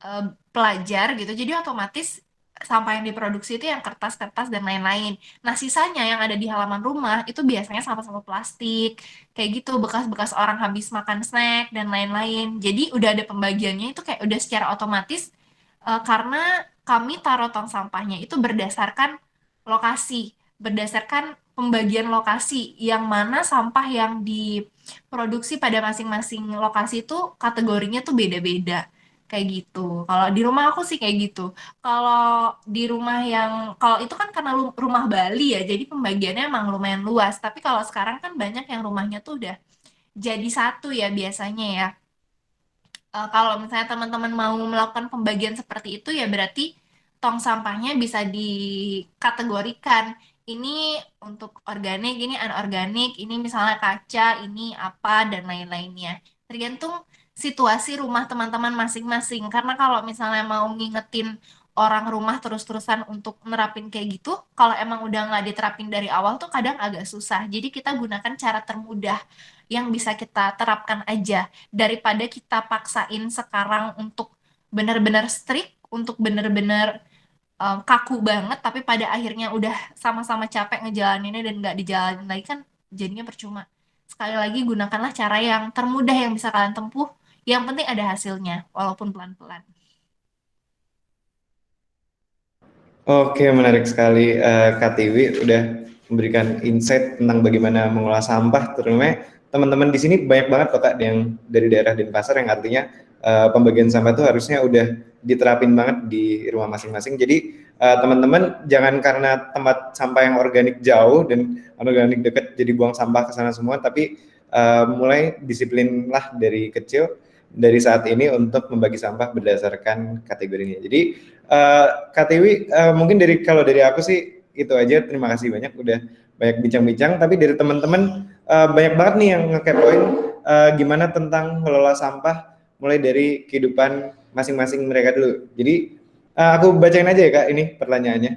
eh, pelajar gitu. Jadi otomatis sampah yang diproduksi itu yang kertas-kertas dan lain-lain. Nah, sisanya yang ada di halaman rumah itu biasanya sampah-sampah plastik, kayak gitu, bekas-bekas orang habis makan snack dan lain-lain. Jadi udah ada pembagiannya itu kayak udah secara otomatis karena kami taruh tong sampahnya itu berdasarkan lokasi, berdasarkan pembagian lokasi, yang mana sampah yang diproduksi pada masing-masing lokasi itu kategorinya tuh beda-beda. Kayak gitu. Kalau di rumah aku sih kayak gitu. Kalau di rumah yang, kalau itu kan karena rumah Bali ya, jadi pembagiannya emang lumayan luas. Tapi kalau sekarang kan banyak yang rumahnya tuh udah jadi satu ya biasanya ya. Kalau misalnya teman-teman mau melakukan pembagian seperti itu ya berarti tong sampahnya bisa dikategorikan. Ini untuk organik, ini anorganik, ini misalnya kaca, ini apa dan lain-lainnya. Tergantung situasi rumah teman-teman masing-masing. Karena kalau misalnya mau ngingetin orang rumah terus-terusan untuk nerapin kayak gitu, kalau emang udah nggak diterapin dari awal tuh kadang agak susah. Jadi kita gunakan cara termudah yang bisa kita terapkan aja daripada kita paksain sekarang untuk benar-benar strict, untuk benar-benar kaku banget, tapi pada akhirnya udah sama-sama capek ngejalaninnya dan nggak dijalanin lagi kan jadinya percuma. Sekali lagi gunakanlah cara yang termudah yang bisa kalian tempuh, yang penting ada hasilnya, walaupun pelan-pelan. Oke, menarik sekali Kak Tiwi udah memberikan insight tentang bagaimana mengolah sampah. Terutama teman-teman di sini banyak banget kok Kak yang dari daerah Denpasar yang artinya pembagian sampah itu harusnya udah diterapin banget di rumah masing-masing. Jadi teman-teman jangan karena tempat sampah yang organik jauh dan anorganik deket jadi buang sampah ke sana semua, tapi mulai disiplinlah dari kecil dari saat ini untuk membagi sampah berdasarkan kategorinya. Jadi Kak Tiwi, mungkin kalau dari aku sih itu aja. Terima kasih banyak udah banyak bincang-bincang. Tapi dari teman-teman banyak banget nih yang ngekepoin gimana tentang mengelola sampah mulai dari kehidupan masing-masing mereka dulu. Jadi aku bacain aja ya Kak ini pertanyaannya.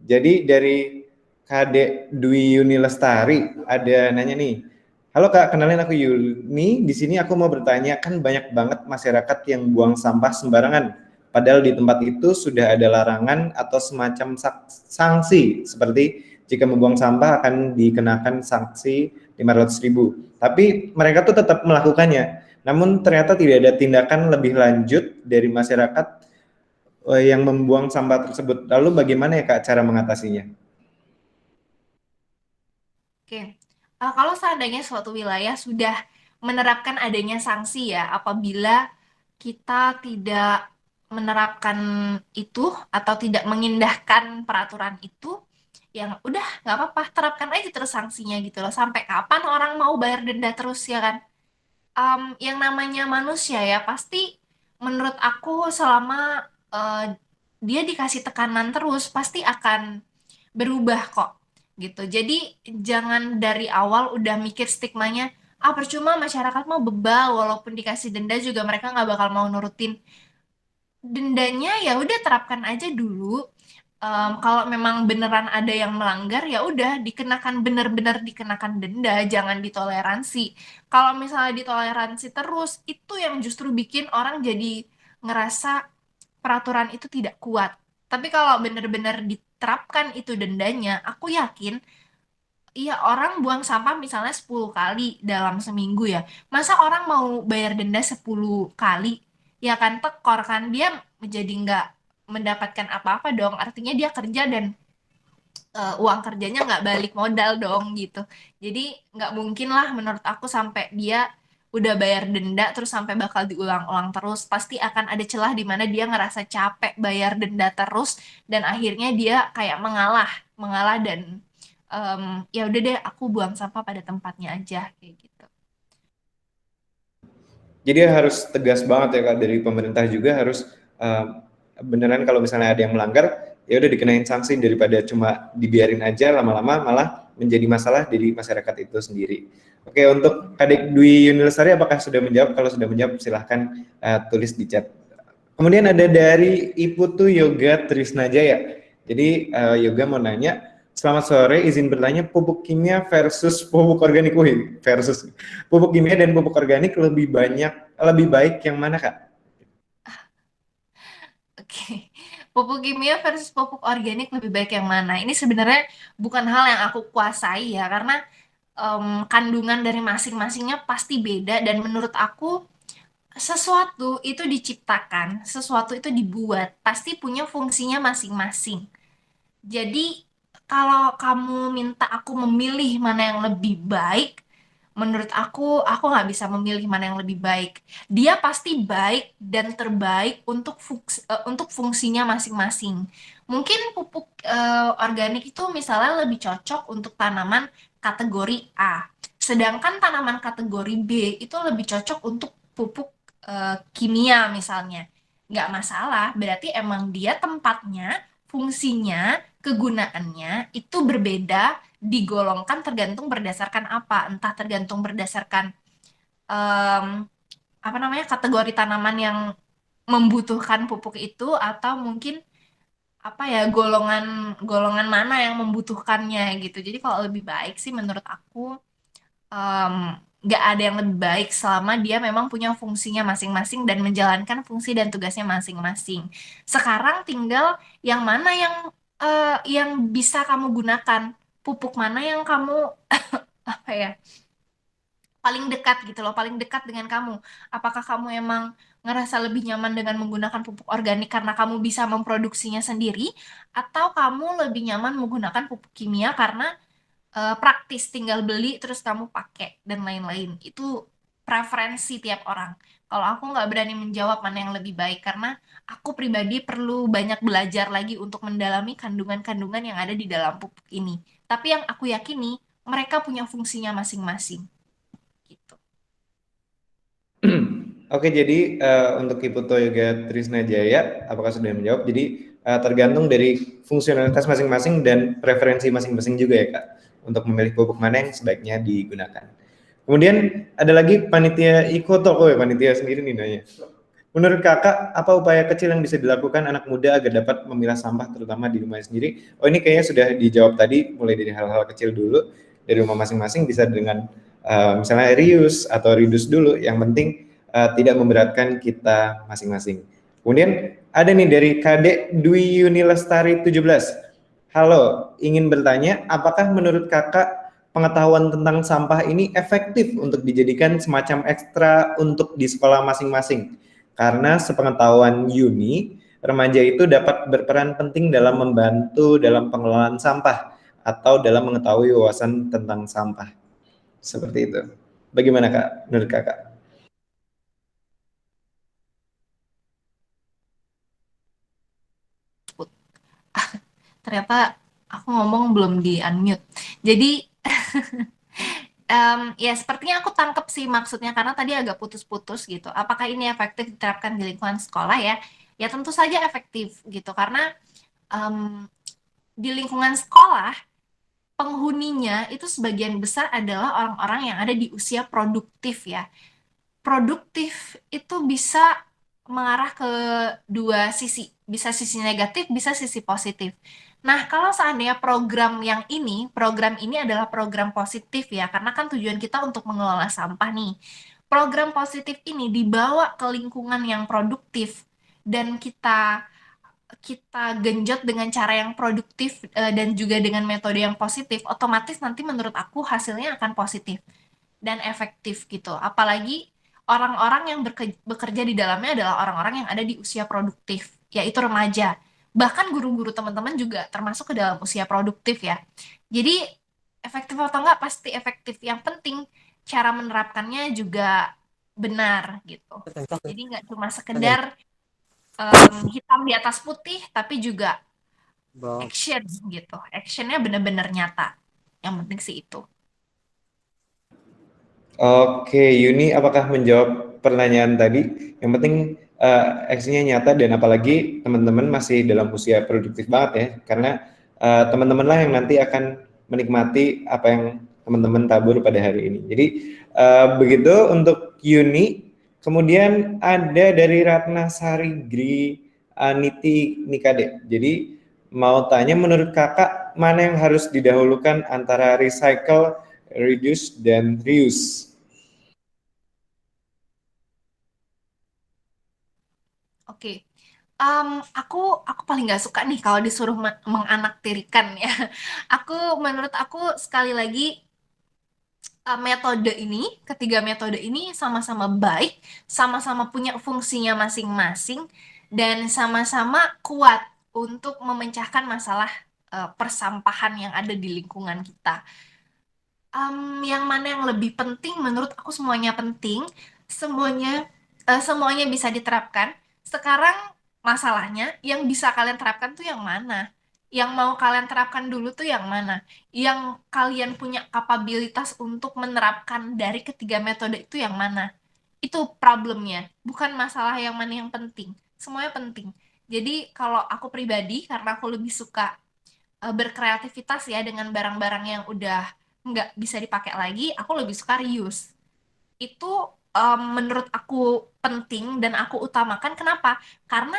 Jadi dari Kadek Dwi Yuni Lestari ada nanya nih. Halo Kak, kenalin aku Yuni. Di sini aku mau bertanya, kan banyak banget masyarakat yang buang sampah sembarangan. Padahal di tempat itu sudah ada larangan atau semacam sanksi, seperti jika membuang sampah akan dikenakan sanksi 500.000. Tapi mereka tuh tetap melakukannya. Namun ternyata tidak ada tindakan lebih lanjut dari masyarakat yang membuang sampah tersebut. Lalu bagaimana ya Kak cara mengatasinya? Oke. Kalau seandainya suatu wilayah sudah menerapkan adanya sanksi ya, apabila kita tidak menerapkan itu atau tidak mengindahkan peraturan itu, yang udah nggak apa-apa, terapkan aja terus sanksinya gitu loh. Sampai kapan orang mau bayar denda terus ya kan? Yang namanya manusia ya pasti menurut aku selama eh, dia dikasih tekanan terus pasti akan berubah kok gitu. Jadi jangan dari awal udah mikir stigmanya percuma masyarakat mau bebal walaupun dikasih denda juga mereka nggak bakal mau nurutin dendanya. Ya udah terapkan aja dulu. Kalau memang beneran ada yang melanggar ya udah dikenakan bener-bener dikenakan denda, jangan ditoleransi. Kalau misalnya ditoleransi terus itu yang justru bikin orang jadi ngerasa peraturan itu tidak kuat. Tapi kalau bener-bener diterapkan itu dendanya, aku yakin iya orang buang sampah misalnya 10 kali dalam seminggu ya. Masa orang mau bayar denda 10 kali? Ya kan tekor kan dia menjadi nggak mendapatkan apa-apa dong. Artinya dia kerja dan uang kerjanya nggak balik modal dong gitu. Jadi nggak mungkin lah menurut aku sampai dia udah bayar denda terus sampai bakal diulang-ulang terus. Pasti akan ada celah di mana dia ngerasa capek bayar denda terus dan akhirnya dia kayak mengalah, mengalah dan ya udah deh aku buang sampah pada tempatnya aja kayak gitu. Jadi harus tegas banget ya Kak, dari pemerintah juga harus beneran kalau misalnya ada yang melanggar ya udah dikenain sanksi daripada cuma dibiarin aja lama-lama malah menjadi masalah dari masyarakat itu sendiri. Oke, untuk Kadek Dwi Yunilestari apakah sudah menjawab? Kalau sudah menjawab silahkan tulis di chat. Kemudian ada dari Iputu Yoga Trisna Jaya. Jadi Yoga mau nanya, selamat sore, izin bertanya pupuk kimia versus pupuk organik. Wih, versus pupuk kimia dan pupuk organik lebih baik yang mana Kak? Oke, pupuk kimia versus pupuk organik lebih baik yang mana? Ini sebenarnya bukan hal yang aku kuasai ya, karena kandungan dari masing-masingnya pasti beda dan menurut aku sesuatu itu diciptakan, sesuatu itu dibuat, pasti punya fungsinya masing-masing. Jadi kalau kamu minta aku memilih mana yang lebih baik, menurut aku nggak bisa memilih mana yang lebih baik. Dia pasti baik dan terbaik untuk fungsinya masing-masing. Mungkin pupuk organik itu misalnya lebih cocok untuk tanaman kategori A. Sedangkan tanaman kategori B itu lebih cocok untuk pupuk kimia misalnya. Nggak masalah, berarti emang dia tempatnya, fungsinya, kegunaannya itu berbeda, digolongkan tergantung berdasarkan apa. Entah tergantung berdasarkan em, apa namanya kategori tanaman yang membutuhkan pupuk itu atau mungkin apa ya golongan golongan mana yang membutuhkannya gitu. Jadi kalau lebih baik sih menurut aku em, nggak ada yang lebih baik selama dia memang punya fungsinya masing-masing dan menjalankan fungsi dan tugasnya masing-masing. Sekarang tinggal yang mana yang bisa kamu gunakan, pupuk mana yang kamu apa ya paling dekat gitu loh, paling dekat dengan kamu. Apakah kamu emang ngerasa lebih nyaman dengan menggunakan pupuk organik karena kamu bisa memproduksinya sendiri, atau kamu lebih nyaman menggunakan pupuk kimia karena praktis tinggal beli terus kamu pakai dan lain-lain. Itu preferensi tiap orang. Kalau aku nggak berani menjawab mana yang lebih baik karena aku pribadi perlu banyak belajar lagi untuk mendalami kandungan-kandungan yang ada di dalam pupuk ini. Tapi yang aku yakini mereka punya fungsinya masing-masing gitu. Oke, jadi untuk Kiputo Yoga Trisna Jaya, apakah sudah menjawab? Jadi tergantung dari fungsionalitas masing-masing dan preferensi masing-masing juga ya Kak, untuk memilih pupuk mana yang sebaiknya digunakan. Kemudian ada lagi panitia Ikoto, ya panitia sendiri nih nanya. Menurut Kakak, apa upaya kecil yang bisa dilakukan anak muda agar dapat memilah sampah terutama di rumah sendiri? Oh ini kayaknya sudah dijawab tadi, mulai dari hal-hal kecil dulu, dari rumah masing-masing bisa dengan misalnya reuse atau reduce dulu, yang penting tidak memberatkan kita masing-masing. Kemudian ada nih dari Kadek Dwi Yuni Lestari 17. Halo, ingin bertanya, apakah menurut Kakak pengetahuan tentang sampah ini efektif untuk dijadikan semacam ekstra untuk di sekolah masing-masing? Karena sepengetahuan Yuni, remaja itu dapat berperan penting dalam membantu dalam pengelolaan sampah atau dalam mengetahui wawasan tentang sampah. Seperti itu. Bagaimana Kak, menurut Kakak? Ternyata aku ngomong belum di unmute. Jadi ya sepertinya aku tangkep sih maksudnya karena tadi agak putus-putus gitu. Apakah ini efektif diterapkan di lingkungan sekolah ya? Ya tentu saja efektif gitu karena em, di lingkungan sekolah penghuninya itu sebagian besar adalah orang-orang yang ada di usia produktif ya. Produktif itu bisa mengarah ke dua sisi, bisa sisi negatif, bisa sisi positif. Nah, kalau seandainya program ini adalah program positif ya, karena kan tujuan kita untuk mengelola sampah nih. Program positif ini dibawa ke lingkungan yang produktif dan kita kita genjot dengan cara yang produktif dan juga dengan metode yang positif, otomatis nanti menurut aku hasilnya akan positif dan efektif gitu. Apalagi orang-orang yang bekerja di dalamnya adalah orang-orang yang ada di usia produktif, yaitu remaja. Bahkan guru-guru teman-teman juga termasuk ke dalam usia produktif ya. Jadi efektif atau enggak pasti efektif. Yang penting cara menerapkannya juga benar gitu. Jadi nggak cuma sekedar hitam di atas putih, tapi juga action gitu. Actionnya benar-benar nyata. Yang penting sih itu. Oke, Yuni, apakah menjawab pertanyaan tadi? Yang penting aksinya nyata dan apalagi teman-teman masih dalam usia produktif banget ya, karena teman-teman lah yang nanti akan menikmati apa yang teman-teman tabur pada hari ini. Jadi begitu untuk Yuni. Kemudian ada dari Ratna Sari Gri Aniti Nikade. Jadi mau tanya menurut kakak mana yang harus didahulukan antara recycle, reduce, dan reuse? Oke. Aku paling nggak suka nih kalau disuruh menganaktirikan ya. Menurut aku sekali lagi ketiga metode ini sama-sama baik, sama-sama punya fungsinya masing-masing, dan sama-sama kuat untuk memecahkan masalah persampahan yang ada di lingkungan kita. Yang mana yang lebih penting menurut aku semuanya penting, semuanya bisa diterapkan. Sekarang masalahnya yang bisa kalian terapkan tuh yang mana? Yang mau kalian terapkan dulu tuh yang mana? Yang kalian punya kapabilitas untuk menerapkan dari ketiga metode itu yang mana? Itu problemnya, bukan masalah yang mana yang penting. Semuanya penting. Jadi kalau aku pribadi, karena aku lebih suka berkreativitas ya dengan barang-barang yang udah nggak bisa dipakai lagi, aku lebih suka reuse. Itu menurut aku penting dan aku utamakan. Kenapa? Karena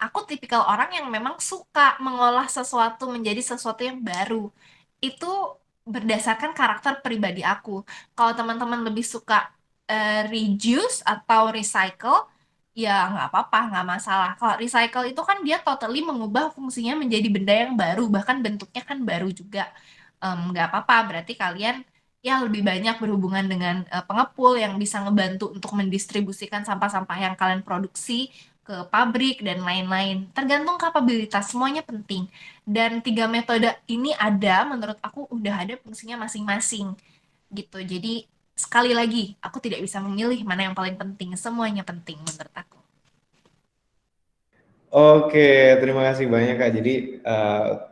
aku tipikal orang yang memang suka mengolah sesuatu menjadi sesuatu yang baru. Itu berdasarkan karakter pribadi aku. Kalau teman-teman lebih suka reduce atau recycle, ya nggak apa-apa, nggak masalah. Kalau recycle itu kan dia totally mengubah fungsinya menjadi benda yang baru, bahkan bentuknya kan baru juga. Nggak apa-apa, berarti kalian ya lebih banyak berhubungan dengan pengepul yang bisa ngebantu untuk mendistribusikan sampah-sampah yang kalian produksi ke pabrik dan lain-lain. Tergantung kapabilitas, semuanya penting. Dan tiga metode ini ada, menurut aku udah ada fungsinya masing-masing gitu. Jadi sekali lagi, aku tidak bisa memilih mana yang paling penting. Semuanya penting menurut aku. Oke, terima kasih banyak Kak. Jadi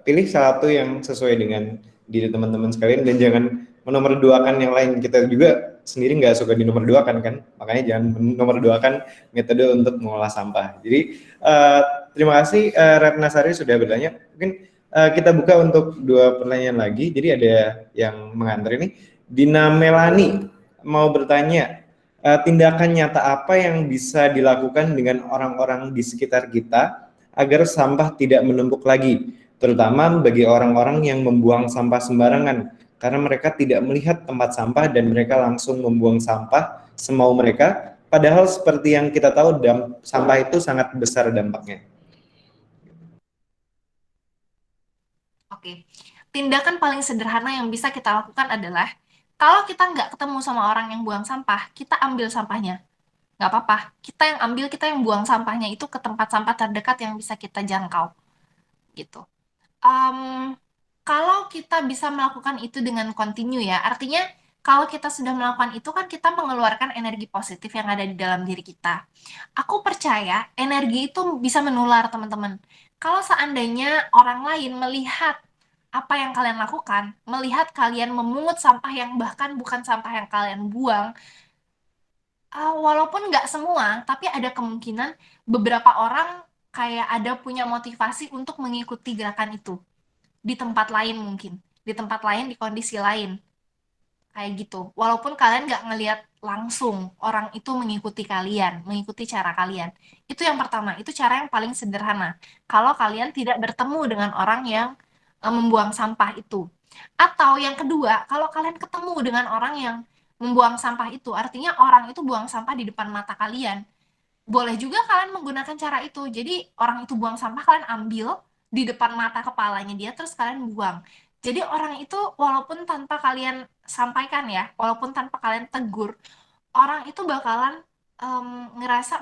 pilih satu yang sesuai dengan diri teman-teman sekalian dan jangan menomorduakan yang lain. Kita juga sendiri nggak suka dinomorduakan kan, makanya jangan menomorduakan metode untuk mengolah sampah. Jadi eh, terima kasih Ratna Sari sudah bertanya. Mungkin kita buka untuk dua pertanyaan lagi. Jadi ada yang mengantar ini. Dina Melani mau bertanya, tindakan nyata apa yang bisa dilakukan dengan orang-orang di sekitar kita agar sampah tidak menumpuk lagi, terutama bagi orang-orang yang membuang sampah sembarangan, karena mereka tidak melihat tempat sampah dan mereka langsung membuang sampah semau mereka, padahal seperti yang kita tahu sampah itu sangat besar dampaknya. Oke, tindakan paling sederhana yang bisa kita lakukan adalah kalau kita nggak ketemu sama orang yang buang sampah, kita ambil sampahnya. Nggak apa-apa, kita yang ambil, kita yang buang sampahnya itu ke tempat sampah terdekat yang bisa kita jangkau, gitu. Em, Kalau kita bisa melakukan itu dengan kontinu ya, artinya kalau kita sudah melakukan itu kan kita mengeluarkan energi positif yang ada di dalam diri kita. Aku percaya energi itu bisa menular, teman-teman. Kalau seandainya orang lain melihat apa yang kalian lakukan, melihat kalian memungut sampah yang bahkan bukan sampah yang kalian buang, walaupun nggak semua, tapi ada kemungkinan beberapa orang kayak ada punya motivasi untuk mengikuti gerakan itu di tempat lain mungkin, di tempat lain, di kondisi lain, kayak gitu. Walaupun kalian nggak ngelihat langsung orang itu mengikuti kalian, mengikuti cara kalian. Itu yang pertama, itu cara yang paling sederhana. Kalau kalian tidak bertemu dengan orang yang membuang sampah itu. Atau yang kedua, kalau kalian ketemu dengan orang yang membuang sampah itu, artinya orang itu buang sampah di depan mata kalian. Boleh juga kalian menggunakan cara itu. Jadi orang itu buang sampah, kalian ambil di depan mata kepalanya dia, terus kalian buang. Jadi orang itu walaupun tanpa kalian sampaikan ya, walaupun tanpa kalian tegur, orang itu bakalan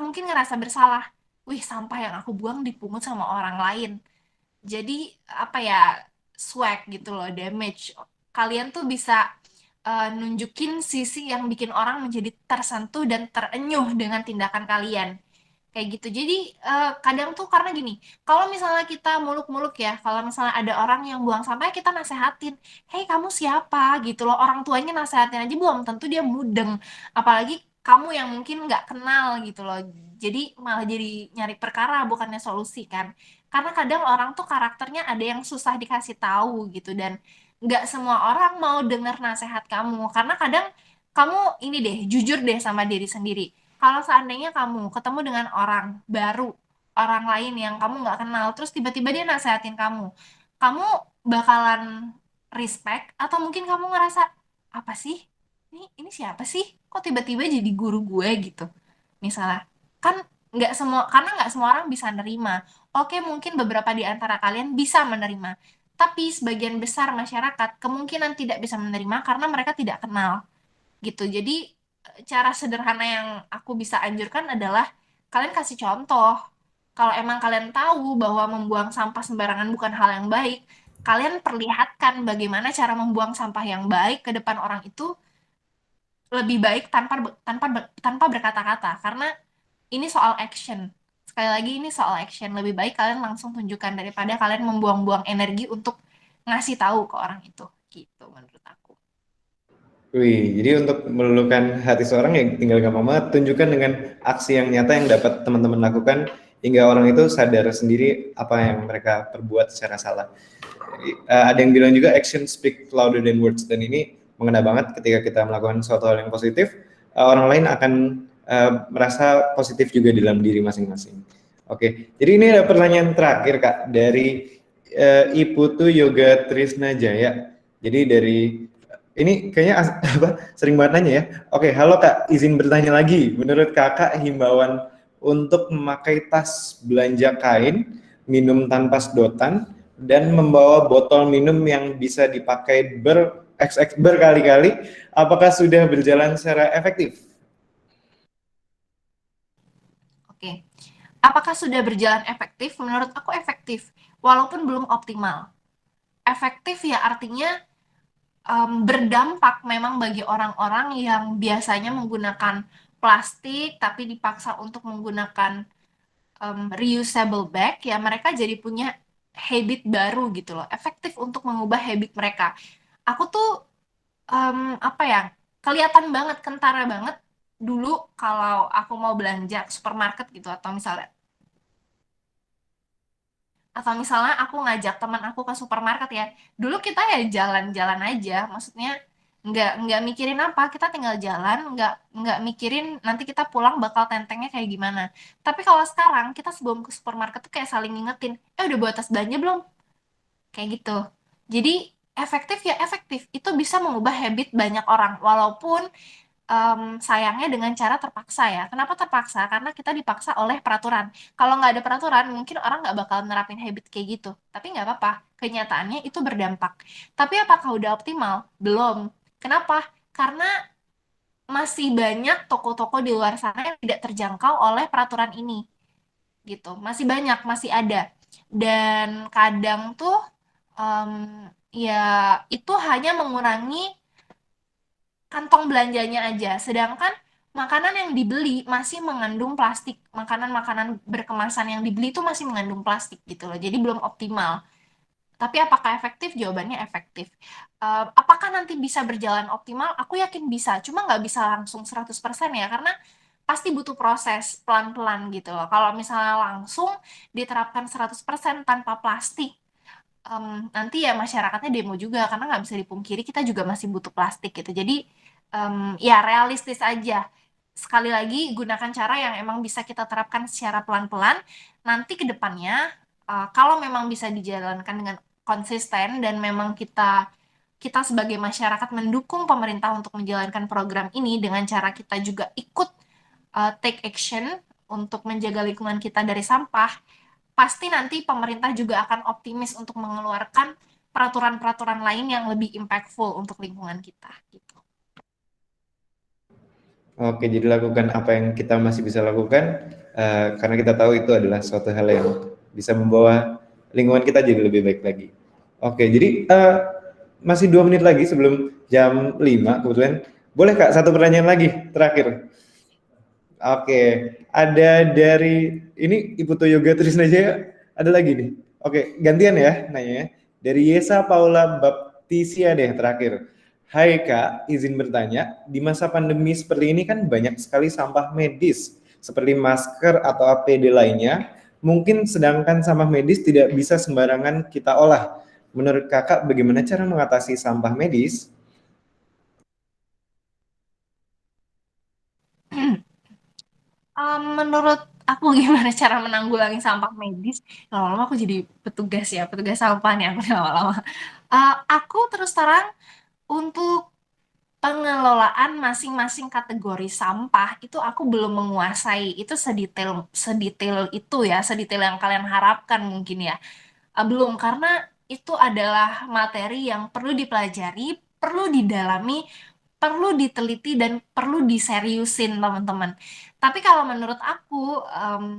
mungkin ngerasa bersalah. Wih, sampah yang aku buang dipungut sama orang lain. Jadi apa ya, swag gitu loh, damage. Kalian tuh bisa nunjukin sisi yang bikin orang menjadi tersentuh dan terenyuh dengan tindakan kalian kayak gitu. Jadi kadang tuh karena gini, kalau misalnya kita muluk-muluk ya, kalau misalnya ada orang yang buang sampah kita nasehatin, hei kamu siapa gitu loh, orang tuanya nasehatin aja belum tentu dia mudeng, apalagi kamu yang mungkin nggak kenal gitu loh, jadi malah jadi nyari perkara bukannya solusi kan, karena kadang orang tuh karakternya ada yang susah dikasih tahu gitu, dan nggak semua orang mau denger nasehat kamu, karena kadang kamu ini deh, jujur deh sama diri sendiri. Kalau seandainya kamu ketemu dengan orang baru, orang lain yang kamu nggak kenal, terus tiba-tiba dia nasehatin kamu bakalan respect atau mungkin kamu ngerasa apa sih? Ini siapa sih? Kok tiba-tiba jadi guru gue gitu? Misalnya, kan nggak semua, karena nggak semua orang bisa nerima. Oke, mungkin beberapa di antara kalian bisa menerima, tapi sebagian besar masyarakat kemungkinan tidak bisa menerima karena mereka tidak kenal gitu. Jadi cara sederhana yang aku bisa anjurkan adalah kalian kasih contoh. Kalau emang kalian tahu bahwa membuang sampah sembarangan bukan hal yang baik, kalian perlihatkan bagaimana cara membuang sampah yang baik ke depan orang itu lebih baik tanpa tanpa tanpa berkata-kata karena ini soal action. Sekali lagi ini soal action. Lebih baik kalian langsung tunjukkan daripada kalian membuang-buang energi untuk ngasih tahu ke orang itu. Gitu menurut aku. Wih, jadi untuk meluluhkan hati seorang ya tinggal gampang banget, tunjukkan dengan aksi yang nyata yang dapat teman-teman lakukan hingga orang itu sadar sendiri apa yang mereka perbuat secara salah. Ada yang bilang juga action speak louder than words, dan ini mengena banget ketika kita melakukan suatu hal yang positif, orang lain akan merasa positif juga dalam diri masing-masing. Oke, jadi ini ada pertanyaan terakhir Kak dari Iputu Yoga Trisna Jaya. Jadi dari ini kayaknya apa sering banget nanya ya. Oke, halo Kak, izin bertanya lagi. Menurut Kakak himbauan untuk memakai tas belanja kain, minum tanpa sedotan, dan membawa botol minum yang bisa dipakai berkali-kali, apakah sudah berjalan secara efektif? Oke. Apakah sudah berjalan efektif? Menurut aku efektif, walaupun belum optimal. Efektif ya artinya berdampak memang bagi orang-orang yang biasanya menggunakan plastik tapi dipaksa untuk menggunakan reusable bag, ya mereka jadi punya habit baru gitu loh. Efektif untuk mengubah habit mereka. Aku tuh apa ya, kelihatan banget, kentara banget dulu kalau aku mau belanja ke supermarket gitu, atau misalnya aku ngajak teman aku ke supermarket ya. Dulu kita ya jalan-jalan aja, maksudnya nggak mikirin apa, kita tinggal jalan, nggak mikirin nanti kita pulang bakal tentengnya kayak gimana. Tapi kalau sekarang kita sebelum ke supermarket tuh kayak saling ngingetin, udah bawa tas belanja belum? Kayak gitu. Jadi efektif ya efektif, itu bisa mengubah habit banyak orang, walaupun sayangnya dengan cara terpaksa ya. Kenapa terpaksa? Karena kita dipaksa oleh peraturan. Kalau nggak ada peraturan, mungkin orang nggak bakal nerapin habit kayak gitu. Tapi nggak apa-apa, kenyataannya itu berdampak. Tapi apakah udah optimal? Belum. Kenapa? Karena masih banyak toko-toko di luar sana yang tidak terjangkau oleh peraturan ini. Gitu. Masih banyak, masih ada. Dan kadang tuh, em, ya itu hanya mengurangi kantong belanjanya aja. Sedangkan makanan yang dibeli masih mengandung plastik. Makanan-makanan berkemasan yang dibeli itu masih mengandung plastik gitu loh. Jadi belum optimal. Tapi apakah efektif? Jawabannya efektif. Apakah nanti bisa berjalan optimal? Aku yakin bisa. Cuma nggak bisa langsung 100% ya. Karena pasti butuh proses pelan-pelan gitu loh. Kalau misalnya langsung diterapkan 100% tanpa plastik, nanti ya masyarakatnya demo juga karena nggak bisa dipungkiri kita juga masih butuh plastik gitu. Jadi ya realistis aja. Sekali lagi gunakan cara yang emang bisa kita terapkan secara pelan-pelan. Nanti ke depannya kalau memang bisa dijalankan dengan konsisten dan memang kita kita sebagai masyarakat mendukung pemerintah untuk menjalankan program ini dengan cara kita juga ikut take action untuk menjaga lingkungan kita dari sampah, pasti nanti pemerintah juga akan optimis untuk mengeluarkan peraturan-peraturan lain yang lebih impactful untuk lingkungan kita gitu. Oke, jadi lakukan apa yang kita masih bisa lakukan, karena kita tahu itu adalah suatu hal yang bisa membawa lingkungan kita jadi lebih baik lagi. Oke, jadi masih 2 menit lagi sebelum jam 5 kebetulan. Boleh Kak, satu pertanyaan lagi terakhir. Oke, ada dari ini Ibu Yoga Trisna Jaya, ada lagi nih. Oke, gantian ya nanya. Dari Yesa Paula Baptisia deh terakhir. Hai Kak, izin bertanya, di masa pandemi seperti ini kan banyak sekali sampah medis seperti masker atau APD lainnya. Mungkin sedangkan sampah medis tidak bisa sembarangan kita olah. Menurut Kakak bagaimana cara mengatasi sampah medis? Menurut aku gimana cara menanggulangi sampah medis? Lama-lama aku jadi petugas ya, petugas sampah nih aku lama-lama. Aku terus terang untuk pengelolaan masing-masing kategori sampah itu aku belum menguasai itu sedetail sedetail itu ya, sedetail yang kalian harapkan mungkin ya. Belum, karena itu adalah materi yang perlu dipelajari, perlu didalami, perlu diteliti, dan perlu diseriusin, teman-teman. Tapi kalau menurut aku,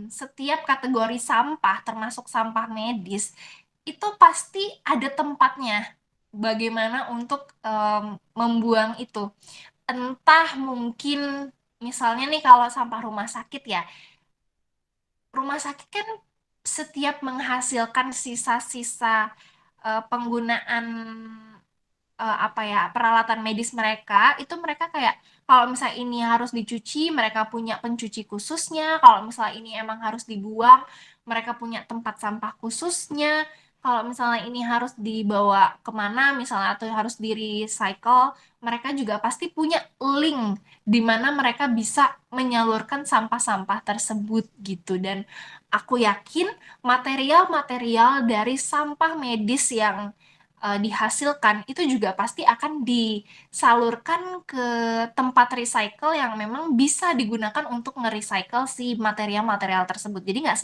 setiap kategori sampah, termasuk sampah medis, itu pasti ada tempatnya. Bagaimana untuk membuang itu? Entah mungkin, misalnya nih kalau sampah rumah sakit ya, rumah sakit kan setiap menghasilkan sisa-sisa penggunaan apa ya, peralatan medis mereka, itu mereka kayak kalau misalnya ini harus dicuci, mereka punya pencuci khususnya. Kalau misalnya ini emang harus dibuang, mereka punya tempat sampah khususnya. Kalau misalnya ini harus dibawa kemana, misalnya atau harus di recycle, mereka juga pasti punya link di mana mereka bisa menyalurkan sampah-sampah tersebut gitu. Dan aku yakin material-material dari sampah medis yang dihasilkan itu juga pasti akan disalurkan ke tempat recycle yang memang bisa digunakan untuk nge-recycle si material-material tersebut. Jadi nggak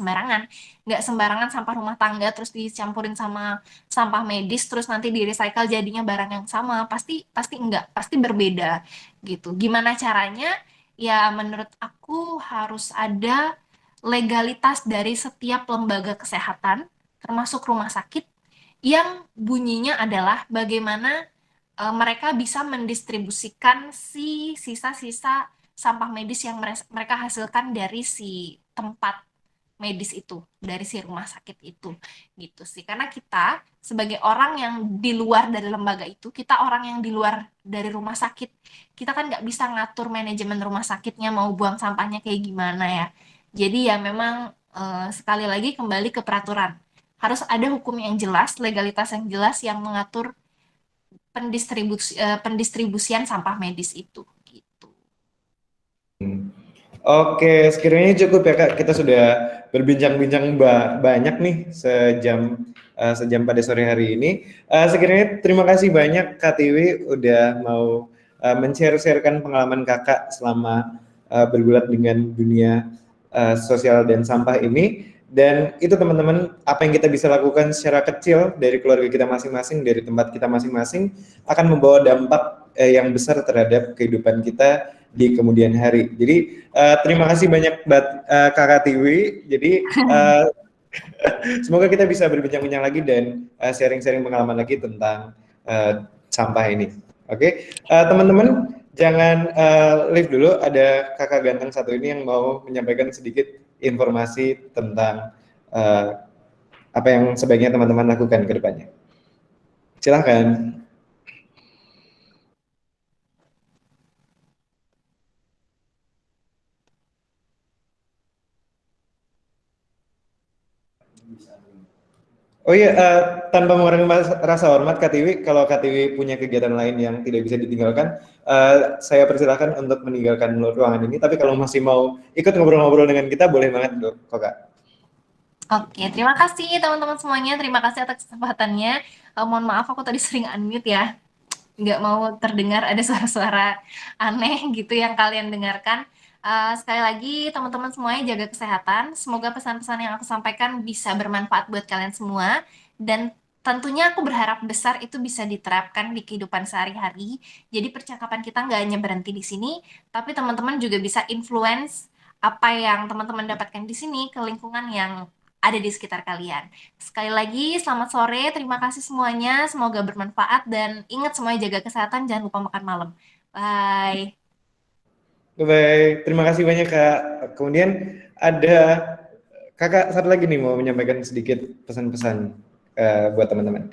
sembarangan sampah rumah tangga terus dicampurin sama sampah medis terus nanti di-recycle jadinya barang yang sama. Pasti pasti enggak, pasti berbeda gitu. Gimana caranya? Ya menurut aku harus ada legalitas dari setiap lembaga kesehatan, termasuk rumah sakit yang bunyinya adalah bagaimana mereka bisa mendistribusikan si sisa-sisa sampah medis yang mereka hasilkan dari si tempat medis itu, dari si rumah sakit itu, gitu sih. Karena kita sebagai orang yang di luar dari lembaga itu, kita orang yang di luar dari rumah sakit, kita kan nggak bisa ngatur manajemen rumah sakitnya mau buang sampahnya kayak gimana ya. Jadi ya memang sekali lagi kembali ke peraturan. Harus ada hukum yang jelas, legalitas yang jelas yang mengatur pendistribusian sampah medis itu gitu. Oke, sekiranya cukup ya Kak. Kita sudah berbincang-bincang banyak nih sejam pada sore hari ini. Sekiranya terima kasih banyak Kak Tiwi udah mau men-share-sharekan pengalaman Kakak selama bergulat dengan dunia sosial dan sampah ini. Dan itu teman-teman, apa yang kita bisa lakukan secara kecil dari keluarga kita masing-masing, dari tempat kita masing-masing, akan membawa dampak yang besar terhadap kehidupan kita di kemudian hari. Jadi terima kasih banyak Kakak Tiwi. Jadi semoga kita bisa berbincang-bincang lagi dan sharing-sharing pengalaman lagi tentang sampah ini. Oke, teman-teman jangan leave dulu. Ada kakak ganteng satu ini yang mau menyampaikan sedikit informasi tentang apa yang sebaiknya teman-teman lakukan ke depannya. Silahkan. Oh iya, tanpa mengurangi rasa hormat Kak Tiwi, kalau Kak Tiwi punya kegiatan lain yang tidak bisa ditinggalkan, saya persilahkan untuk meninggalkan ruangan ini. Tapi kalau masih mau ikut ngobrol-ngobrol dengan kita, boleh banget kok Kak. Oke, terima kasih teman-teman semuanya. Terima kasih atas kesempatannya. Mohon maaf aku tadi sering unmute ya. Nggak mau terdengar ada suara-suara aneh gitu yang kalian dengarkan. Sekali lagi teman-teman semuanya jaga kesehatan. Semoga pesan-pesan yang aku sampaikan bisa bermanfaat buat kalian semua. Dan tentunya aku berharap besar itu bisa diterapkan di kehidupan sehari-hari. Jadi percakapan kita nggak hanya berhenti di sini, tapi teman-teman juga bisa influence apa yang teman-teman dapatkan di sini ke lingkungan yang ada di sekitar kalian. Sekali lagi, selamat sore. Terima kasih semuanya. Semoga bermanfaat dan ingat semuanya jaga kesehatan. Jangan lupa makan malam. Bye. Bye-bye. Terima kasih banyak Kak. Kemudian ada Kakak satu lagi nih mau menyampaikan sedikit pesan-pesan buat teman-teman.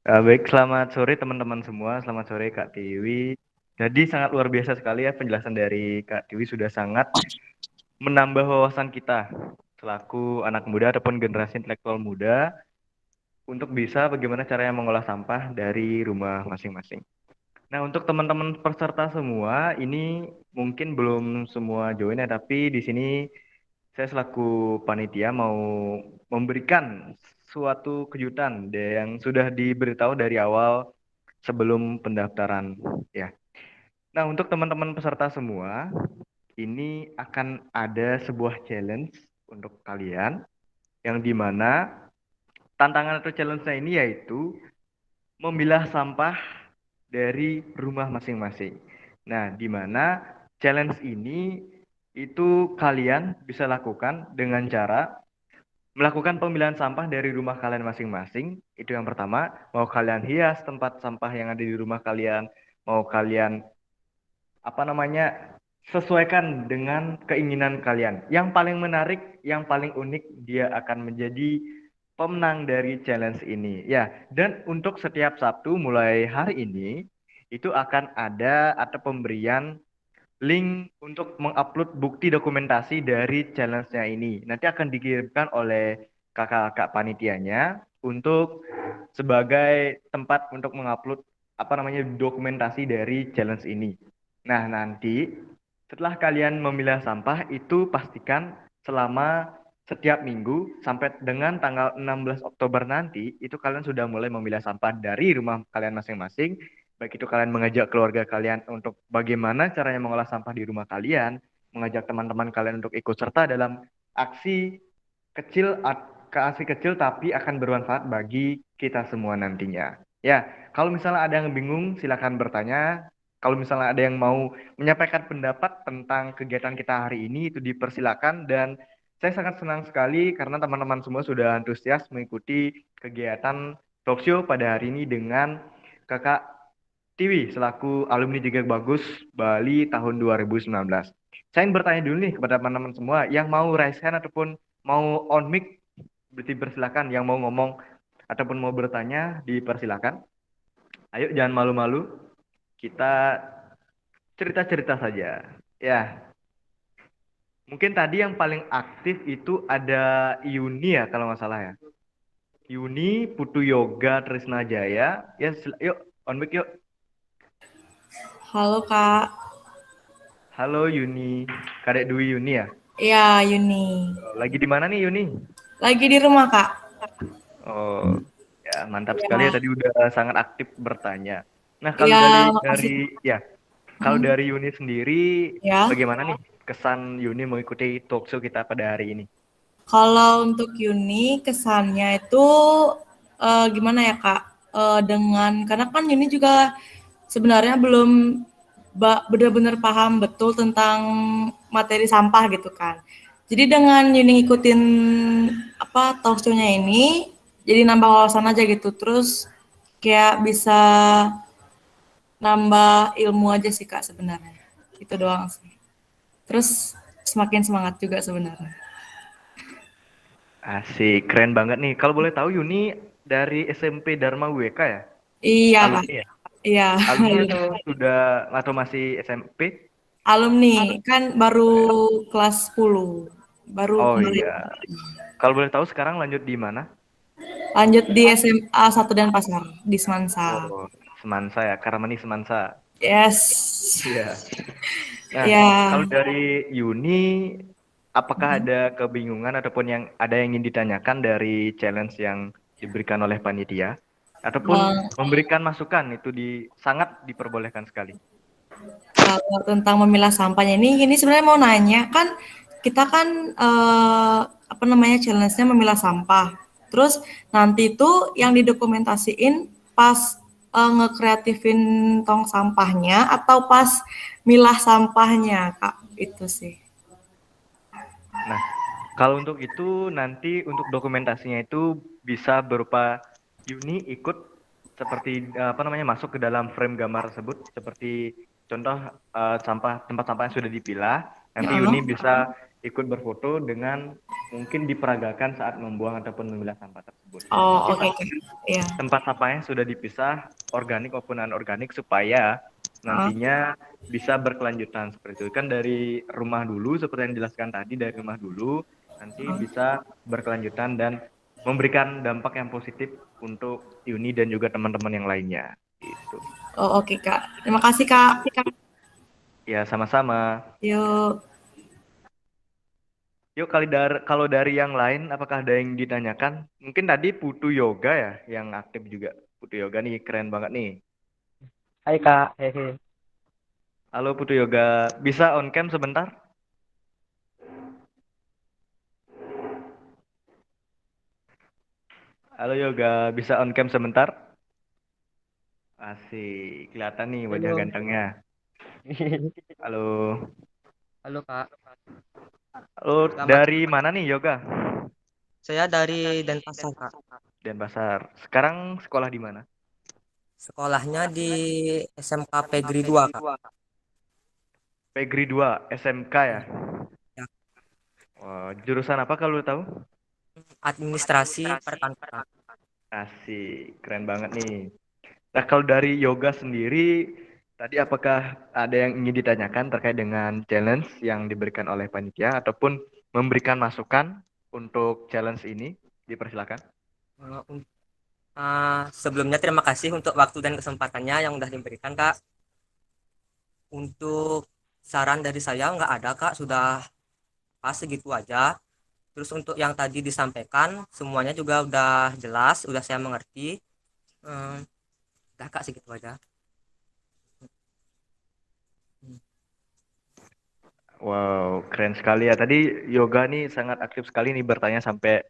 Baik, selamat sore teman-teman semua. Selamat sore Kak Tiwi. Jadi sangat luar biasa sekali ya penjelasan dari Kak Tiwi, sudah sangat menambah wawasan kita selaku anak muda ataupun generasi intelektual muda untuk bisa bagaimana caranya mengolah sampah dari rumah masing-masing. Nah, untuk teman-teman peserta semua, ini mungkin belum semua join ya, tapi di sini saya selaku panitia mau memberikan suatu kejutan yang sudah diberitahu dari awal sebelum pendaftaran ya. Nah, untuk teman-teman peserta semua, ini akan ada sebuah challenge untuk kalian yang dimana tantangan atau challenge-nya ini yaitu memilah sampah dari rumah masing-masing. Nah, di mana challenge ini itu kalian bisa lakukan dengan cara melakukan pemilihan sampah dari rumah kalian masing-masing. Itu yang pertama. Mau kalian hias tempat sampah yang ada di rumah kalian, mau kalian apa namanya sesuaikan dengan keinginan kalian. Yang paling menarik, yang paling unik, dia akan menjadi pemenang dari challenge ini. Ya, dan untuk setiap Sabtu mulai hari ini itu akan ada pemberian link untuk mengupload bukti dokumentasi dari challenge-nya ini. Nanti akan dikirimkan oleh kakak-kakak panitianya untuk sebagai tempat untuk mengupload dokumentasi dari challenge ini. Nah, nanti setelah kalian memilah sampah itu pastikan selama setiap minggu sampai dengan tanggal 16 Oktober nanti itu kalian sudah mulai memilah sampah dari rumah kalian masing-masing. Baik itu kalian mengajak keluarga kalian untuk bagaimana caranya mengolah sampah di rumah kalian, mengajak teman-teman kalian untuk ikut serta dalam aksi kecil aksi kecil tapi akan bermanfaat bagi kita semua nantinya. Ya, kalau misalnya ada yang bingung silakan bertanya. Kalau misalnya ada yang mau menyampaikan pendapat tentang kegiatan kita hari ini itu dipersilakan dan saya sangat senang sekali karena teman-teman semua sudah antusias mengikuti kegiatan talkshow pada hari ini dengan Kakak Tiwi selaku alumni Jegak Bagus Bali tahun 2019. Saya ingin bertanya dulu nih kepada teman-teman semua yang mau raise hand ataupun mau on mic dipersilakan, yang mau ngomong ataupun mau bertanya dipersilakan. Ayo jangan malu-malu, kita cerita-cerita saja. Ya, mungkin tadi yang paling aktif itu ada Yuni ya kalau nggak salah ya. Yuni, Putu Yoga, Trisna Jaya. Ya, yuk on mic yuk. Halo Kak, Halo Yuni, Kadek Dwi Yuni ya. iya Yuni. Lagi di mana nih Yuni? Lagi di rumah Kak. Oh, ya mantap sekali ya Ya, tadi udah sangat aktif bertanya. Nah, kalau ya dari makasih. ya, kalau Hmm, dari Yuni sendiri ya, bagaimana nih kesan Yuni mengikuti talkshow kita pada hari ini? kalau untuk Yuni kesannya itu gimana ya Kak? Dengan karena kan Yuni juga sebenarnya belum benar-benar paham betul tentang materi sampah gitu kan. Jadi dengan Yuni ngikutin apa talk show-nya ini, jadi nambah wawasan aja gitu. Terus kayak bisa nambah ilmu aja sih Kak sebenarnya. Itu doang sih. Terus semakin semangat juga sebenarnya. Asik, keren banget nih. Kalau boleh tahu Yuni dari SMP Dharma WK ya? Iya Kak. Alumni ya? Iya. Alumni atau sudah atau masih SMP? Alumni kan baru kelas 10. Baru Oh kemarin. iya. Kalau boleh tahu sekarang lanjut di mana? Lanjut di SMA 1 Denpasar di Semansa. Oh, Semansa ya, Karamani Semansa. Yes. Iya. Nah, Ya. kalau dari Yuni, apakah ada kebingungan ataupun yang ada yang ingin ditanyakan dari challenge yang diberikan oleh panitia? Ataupun eh, memberikan masukan itu sangat diperbolehkan sekali. Kalau tentang memilah sampahnya ini sebenarnya mau nanya kan kita kan apa namanya challenge-nya memilah sampah. Terus nanti itu yang didokumentasiin pas ngekreatifin tong sampahnya atau pas milah sampahnya, Kak. Itu sih. Nah, kalau untuk itu nanti untuk dokumentasinya itu bisa berupa Yuni ikut seperti masuk ke dalam frame gambar tersebut seperti contoh tempat sampah yang sudah dipilah. Nanti Heeh. Yuni bisa ikut berfoto dengan mungkin diperagakan saat membuang ataupun memilah sampah tersebut. Oh, Nanti oke, Kak. Iya. tempat sampahnya sudah dipisah organik maupun anorganik supaya Heeh. nantinya bisa berkelanjutan seperti itu kan dari rumah dulu seperti yang dijelaskan tadi dari rumah dulu nanti bisa berkelanjutan dan memberikan dampak yang positif untuk Yuni dan juga teman-teman yang lainnya itu. Oh, oke, Kak. Terima kasih, Kak. Ya sama-sama. Yuk. Yuk kalau dari yang lain apakah ada yang ditanyakan? Mungkin tadi Putu Yoga ya yang aktif juga. Putu Yoga nih keren banget nih. Hai Kak, hehe. Halo Putu Yoga, bisa on cam sebentar? Halo Yoga, bisa on cam sebentar? Asik, kelihatan nih wajah Halo. gantengnya. Halo. Halo Kak. Lo Selamat. dari mana nih Yoga? Saya dari Denpasar, Kak. Denpasar. Sekarang sekolah di mana? Sekolahnya di SMK Pegri 2, Kak. Pegri 2, SMK ya? Ya. Wah, jurusan apa kalau lo tahu? Administrasi Perkantoran. Asik, keren banget nih. Nah, kalau dari Yoga sendiri, tadi apakah ada yang ingin ditanyakan terkait dengan challenge yang diberikan oleh panitia ataupun memberikan masukan untuk challenge ini? Dipersilakan. Eh, un- Sebelumnya terima kasih untuk waktu dan kesempatannya yang udah diberikan, Kak. Untuk saran dari saya nggak ada, Kak. Sudah pas segitu aja. Terus untuk yang tadi disampaikan, semuanya juga udah jelas, udah saya mengerti. Eh, Udah, Kak, segitu aja. Wow, keren sekali ya. Tadi Yoga nih sangat aktif sekali nih bertanya sampai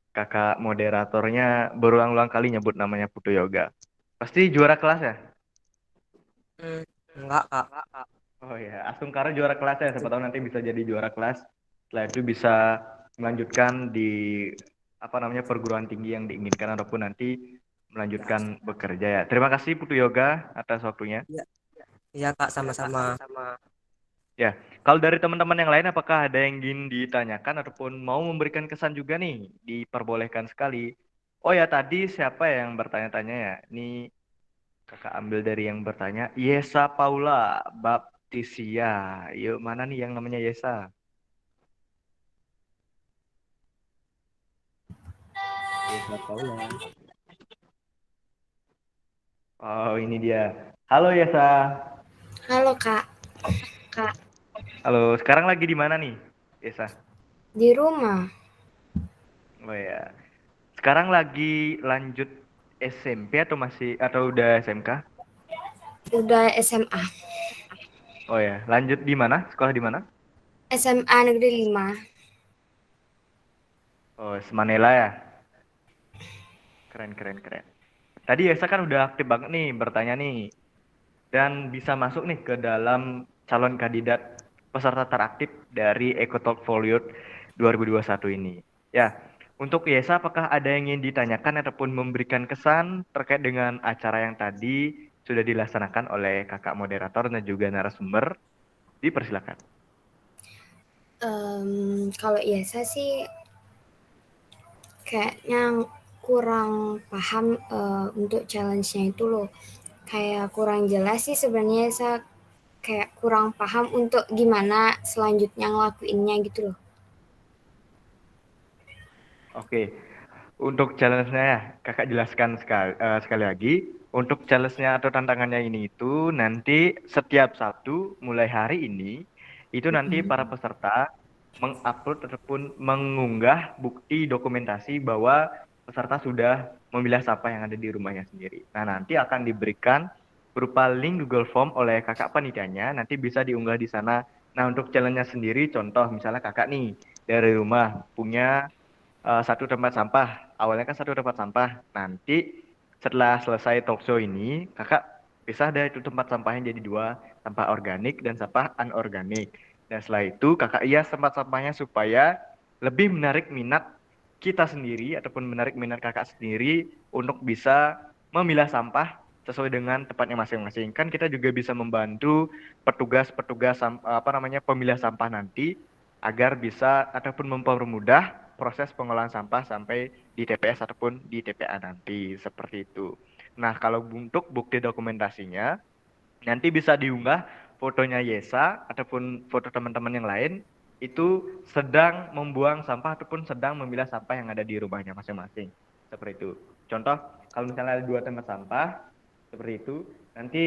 kakak moderatornya berulang-ulang kali nyebut namanya Putu Yoga. Pasti juara kelas ya? Hmm, Enggak, Kak. Oh ya, Asungkara juara kelas ya. Siapa tahu nanti bisa jadi juara kelas. Setelah itu bisa melanjutkan di apa namanya perguruan tinggi yang diinginkan ataupun nanti melanjutkan bekerja ya. Terima kasih Putu Yoga atas waktunya. Iya, iya, Kak, sama-sama. Ya, kalau dari teman-teman yang lain apakah ada yang ingin ditanyakan ataupun mau memberikan kesan juga nih? Diperbolehkan sekali. Oh ya, tadi siapa yang bertanya-tanya ya? Ini kakak ambil dari yang bertanya. Yesa Paula Baptisia. Yuk, mana nih yang namanya Yesa? Yesa Paula. Oh, ini dia. Halo Yesa. Halo Kak, Halo, sekarang lagi di mana nih, Yesa? di rumah. Oh ya. Sekarang lagi lanjut SMP atau masih atau udah SMK? Udah SMA. Oh ya, lanjut di mana? Sekolah di mana? SMA Negeri 5. Oh, Semanela ya. Keren, keren, keren. Tadi Yesa kan udah aktif banget nih bertanya nih. Dan bisa masuk nih ke dalam calon kandidat peserta teraktif dari EcoTalk Folio 2021 ini. Ya, untuk Yesa apakah ada yang ingin ditanyakan ataupun memberikan kesan terkait dengan acara yang tadi sudah dilaksanakan oleh kakak moderator dan juga narasumber? Dipersilakan. Kalau Iasa sih kayaknya kurang paham untuk challenge-nya itu loh. Kayak kurang jelas sih sebenarnya Iasa, kayak kurang paham untuk gimana selanjutnya ngelakuinnya gitu loh. Oke, untuk challenge-nya ya, kakak jelaskan sekali lagi. Untuk challenge-nya atau tantangannya ini itu nanti setiap Sabtu mulai hari ini, itu nanti para peserta mengupload ataupun mengunggah bukti dokumentasi bahwa peserta sudah memilah sampah yang ada di rumahnya sendiri. Nah, nanti akan diberikan berupa link Google Form oleh kakak panitianya, nanti bisa diunggah di sana. Nah, untuk challenge-nya sendiri, contoh misalnya kakak nih dari rumah punya satu tempat sampah. Awalnya kan satu tempat sampah. Nanti setelah selesai talk show ini, kakak pisah deh itu tempat sampahnya jadi dua, sampah organik dan sampah anorganik. Dan setelah itu kakak hias tempat sampahnya supaya lebih menarik minat kita sendiri ataupun menarik minat kakak sendiri untuk bisa memilah sampah sesuai dengan tempatnya masing-masing. Kan kita juga bisa membantu petugas-petugas apa namanya pemilah sampah nanti agar bisa ataupun mempermudah proses pengolahan sampah sampai di TPS ataupun di TPA nanti seperti itu. Nah, kalau untuk bukti dokumentasinya nanti bisa diunggah fotonya Yesa ataupun foto teman-teman yang lain itu sedang membuang sampah ataupun sedang memilah sampah yang ada di rumahnya masing-masing. Seperti itu. Contoh, kalau misalnya ada dua tempat sampah seperti itu, nanti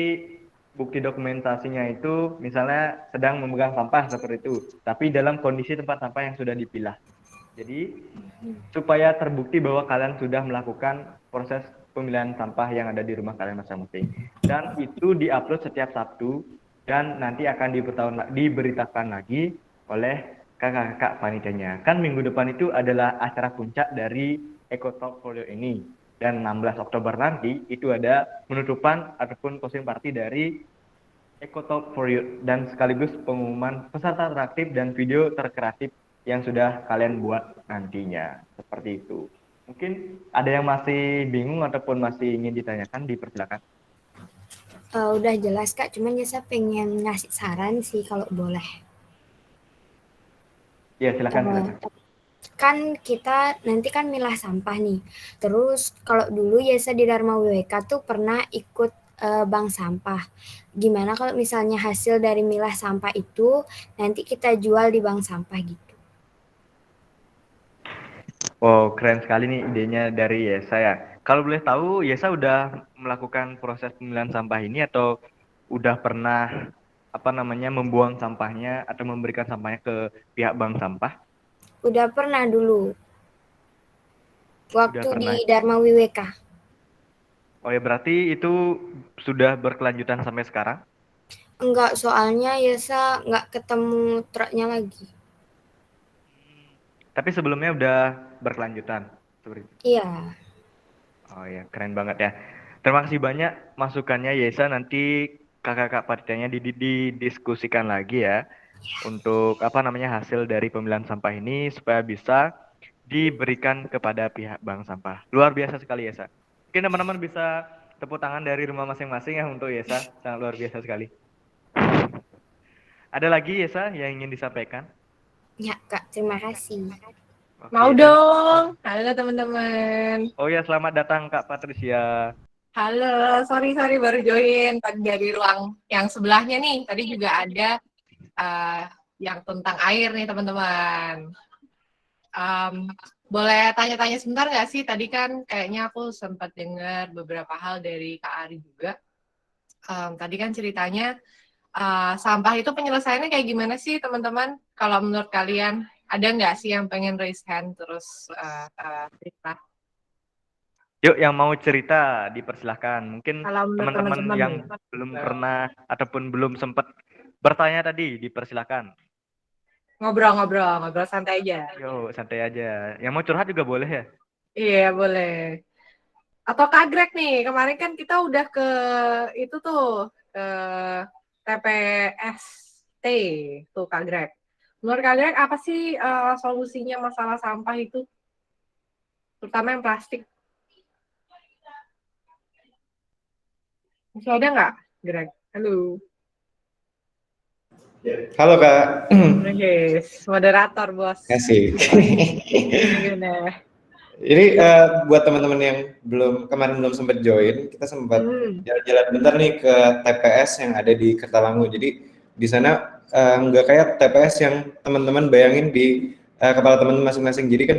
bukti dokumentasinya itu misalnya sedang memegang sampah seperti itu, tapi dalam kondisi tempat sampah yang sudah dipilah. Jadi supaya terbukti bahwa kalian sudah melakukan proses pemilihan sampah yang ada di rumah kalian masing-masing. Dan itu diupload setiap Sabtu dan nanti akan diberitakan lagi oleh kakak-kakak panitianya. Kan minggu depan itu adalah acara puncak dari EcoTalk Folio ini. Dan 16 Oktober nanti itu ada penutupan ataupun closing party dari EcoTalk Folio dan sekaligus pengumuman peserta teraktif dan video terkreatif yang sudah kalian buat nantinya. Seperti itu. Mungkin ada yang masih bingung ataupun masih ingin ditanyakan, dipersilakan. Udah jelas Kak, cuman saya pengen ngasih saran sih kalau boleh. Ya, silakan, Eh, silakan. kan kita nanti kan milah sampah nih. Terus kalau dulu Yesa di Dharma WWK tuh pernah ikut bank sampah. Gimana kalau misalnya hasil dari milah sampah itu nanti kita jual di bank sampah gitu? Oh, keren sekali nih idenya dari Yesa ya. Kalau boleh tahu, Yesa udah melakukan proses pemilihan sampah ini atau udah pernah membuang sampahnya atau memberikan sampahnya ke pihak bank sampah? Udah pernah dulu Udah waktu di pernah. Dharma WWK. Oh ya, berarti itu sudah berkelanjutan sampai sekarang? Enggak, soalnya Yesa nggak ketemu truknya lagi. Tapi sebelumnya udah berkelanjutan. Seperti itu. Iya. Oh ya, keren banget ya. Terima kasih banyak masukannya Yesa. Nanti kakak-kakak panitianya didiskusikan lagi ya untuk hasil dari pemilihan sampah ini supaya bisa diberikan kepada pihak bank sampah. Luar biasa sekali Yesa. Mungkin teman-teman bisa tepuk tangan dari rumah masing-masing ya untuk Yesa. Sangat luar biasa sekali. Ada lagi Yesa yang ingin disampaikan? Ya, Kak, terima kasih. Oke, Mau dong. Halo teman-teman. Oh ya, selamat datang Kak Patricia. Halo, sorry baru join tadi dari ruang yang sebelahnya nih. Tadi juga ada yang tentang air nih teman-teman. Boleh tanya-tanya sebentar nggak sih? Tadi kan kayaknya aku sempat dengar beberapa hal dari Kak Ari juga. Tadi kan ceritanya sampah itu penyelesaiannya kayak gimana sih teman-teman? Kalau menurut kalian ada nggak sih yang pengen raise hand terus cerita? Yuk, yang mau cerita dipersilahkan. Mungkin Kalau menurut teman-teman teman-teman yang nih. belum pernah ataupun belum sempat bertanya tadi dipersilahkan. Ngobrol santai aja. Yuk, santai aja. Yang mau curhat juga boleh ya? Iya, boleh. Atau Kak Greg nih, kemarin kan kita udah ke itu tuh, ke TPST tuh Kak Greg. Menurut Kak Greg, apa sih solusinya masalah sampah itu? Terutama yang plastik. Masih ada nggak, Greg? Halo. Halo Kak. Yes, moderator, bos. Kasih. Gimana? Jadi buat teman-teman yang kemarin belum sempat join, kita sempat jalan-jalan bentar nih ke TPS yang ada di Kertalangu. Jadi di sana nggak kayak TPS yang teman-teman bayangin di kepala teman masing-masing. Jadi kan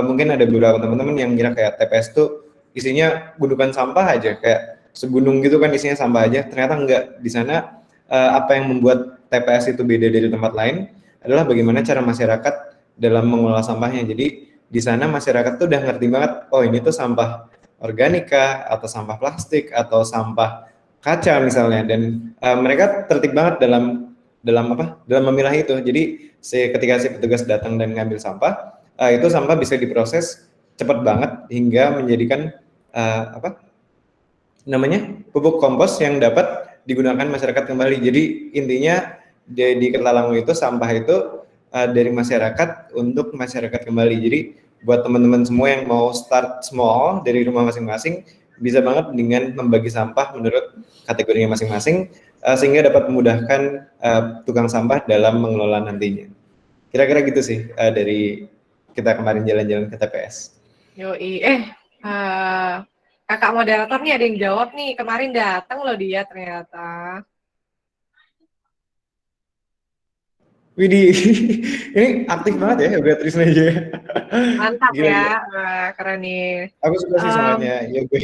mungkin ada beberapa teman-teman yang kira kayak TPS tuh isinya gundukan sampah aja, kayak segunung gitu kan isinya sampah aja. Ternyata enggak. Di sana apa yang membuat TPS itu beda dari tempat lain adalah bagaimana cara masyarakat dalam mengelola sampahnya. Jadi di sana masyarakat tuh udah ngerti banget, oh ini tuh sampah organika atau sampah plastik atau sampah kaca misalnya, dan mereka tertib banget dalam memilah itu. Jadi ketika si petugas datang dan ngambil sampah, itu sampah bisa diproses cepat banget hingga menjadikan pupuk kompos yang dapat digunakan masyarakat kembali. Jadi intinya di Kertalangu itu sampah itu dari masyarakat untuk masyarakat kembali. Jadi buat teman-teman semua yang mau start small dari rumah masing-masing, bisa banget dengan membagi sampah menurut kategorinya masing-masing, sehingga dapat memudahkan tukang sampah dalam mengelola nantinya. Kira-kira gitu sih dari kita kemarin jalan-jalan ke TPS. Yoi, kakak moderator nih ada yang jawab nih, kemarin datang loh dia ternyata. Widih, ini aktif banget ya Yoga Trisna aja. Mantap Gila, ya, gila. keren nih. Aku suka sih semuanya Yoga.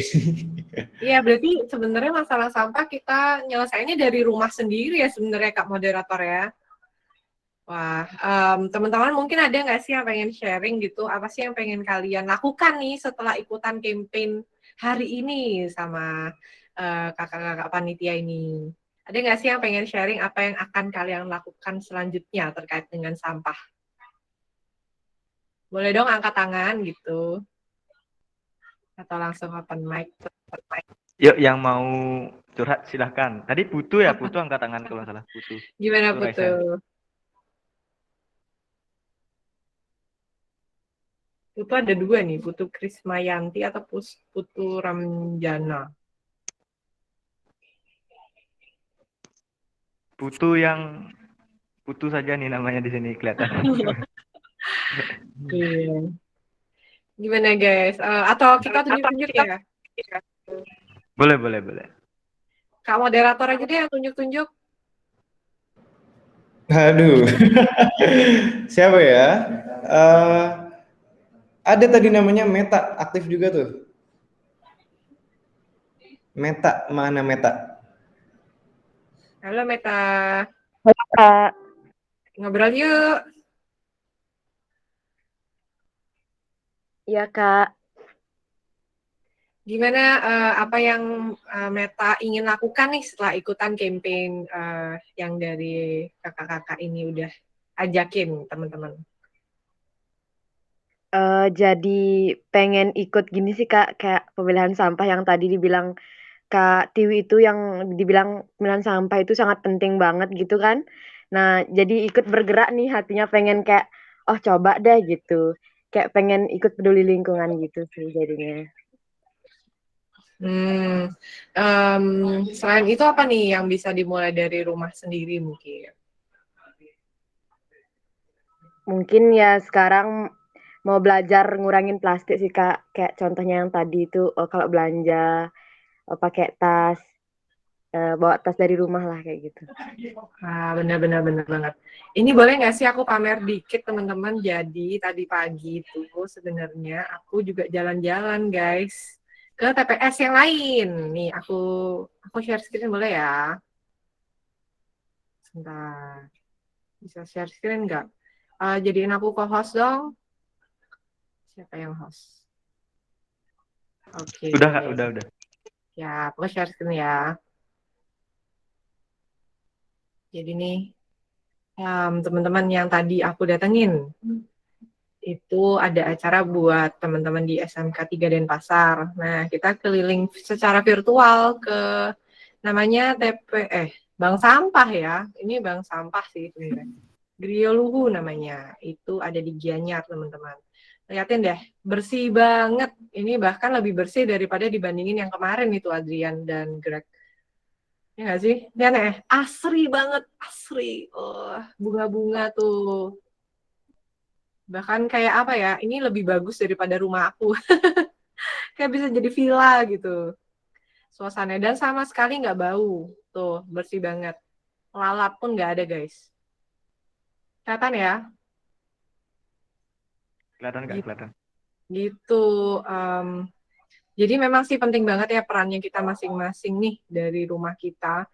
Iya, berarti sebenarnya masalah sampah kita nyelesainnya dari rumah sendiri ya sebenarnya Kak Moderator ya. Wah, teman-teman mungkin ada nggak sih yang pengen sharing gitu, apa sih yang pengen kalian lakukan nih setelah ikutan campaign hari ini sama kakak-kakak panitia ini? Ada nggak sih yang pengen sharing apa yang akan kalian lakukan selanjutnya terkait dengan sampah? Boleh dong angkat tangan gitu. Atau langsung open mic. Yuk, yang mau curhat silahkan. Tadi Putu ya, Putu angkat tangan kalau nggak salah. Putu. Gimana Putu Putu? Putu ada dua nih, Putu Krismayanti atau Putu Ramjana. Putu saja nih namanya di sini kelihatan. Iya. Gimana guys? Atau kita tunjuk-tunjuk ya? Boleh, boleh, boleh. Kak moderator aja deh yang tunjuk-tunjuk. Aduh, siapa ya? Eh, ada tadi namanya Meta, aktif juga tuh. Meta, mana Meta? Halo Meta, Kak, ngobrol yuk. iya Kak. Gimana apa yang Meta ingin lakukan nih setelah ikutan campaign yang dari kakak-kakak ini udah ajakin teman-teman? Jadi pengen ikut gini sih Kak, kayak pemilahan sampah yang tadi dibilang Kak Tiwi itu yang dibilang pemilahan sampah itu sangat penting banget gitu kan. Nah, jadi ikut bergerak nih hatinya pengen kayak, oh coba deh gitu. Kayak pengen ikut peduli lingkungan gitu sih jadinya. Selain itu apa nih yang bisa dimulai dari rumah sendiri mungkin? Mungkin ya sekarang mau belajar ngurangin plastik sih Kak. Kayak contohnya yang tadi itu kalau belanja pakai tas, bawa tas dari rumah lah kayak gitu. Benar banget. Ini boleh nggak sih aku pamer dikit teman-teman? Jadi tadi pagi itu sebenarnya aku juga jalan-jalan guys ke TPS yang lain. Nih aku share screen boleh ya? Sebentar. Bisa share screen nggak? Jadiin aku co-host dong. Siapa yang host? Oke. Udah, Kak, udah. Ya, aku share screen ya. Jadi nih, teman-teman yang tadi aku datengin, itu ada acara buat teman-teman di SMK 3 Denpasar. Nah, kita keliling secara virtual ke namanya Bank Sampah ya. Ini Bank Sampah sih sebenarnya. Grioluhu namanya. Itu ada di Gianyar, teman-teman. Lihatin deh, bersih banget. Ini bahkan lebih bersih daripada dibandingin yang kemarin itu Adrian dan Greg. Ya nggak sih? Lihat ya, asri banget, asri. Oh, bunga-bunga tuh. Bahkan kayak apa ya, ini lebih bagus daripada rumah aku. Kayak bisa jadi villa gitu. Suasananya. Dan sama sekali nggak bau. Tuh, bersih banget. Lalat pun nggak ada, guys. Kelihatan ya? Kelihatan, Kak, kelihatan. Gitu. Jadi memang sih penting banget ya perannya kita masing-masing nih dari rumah kita.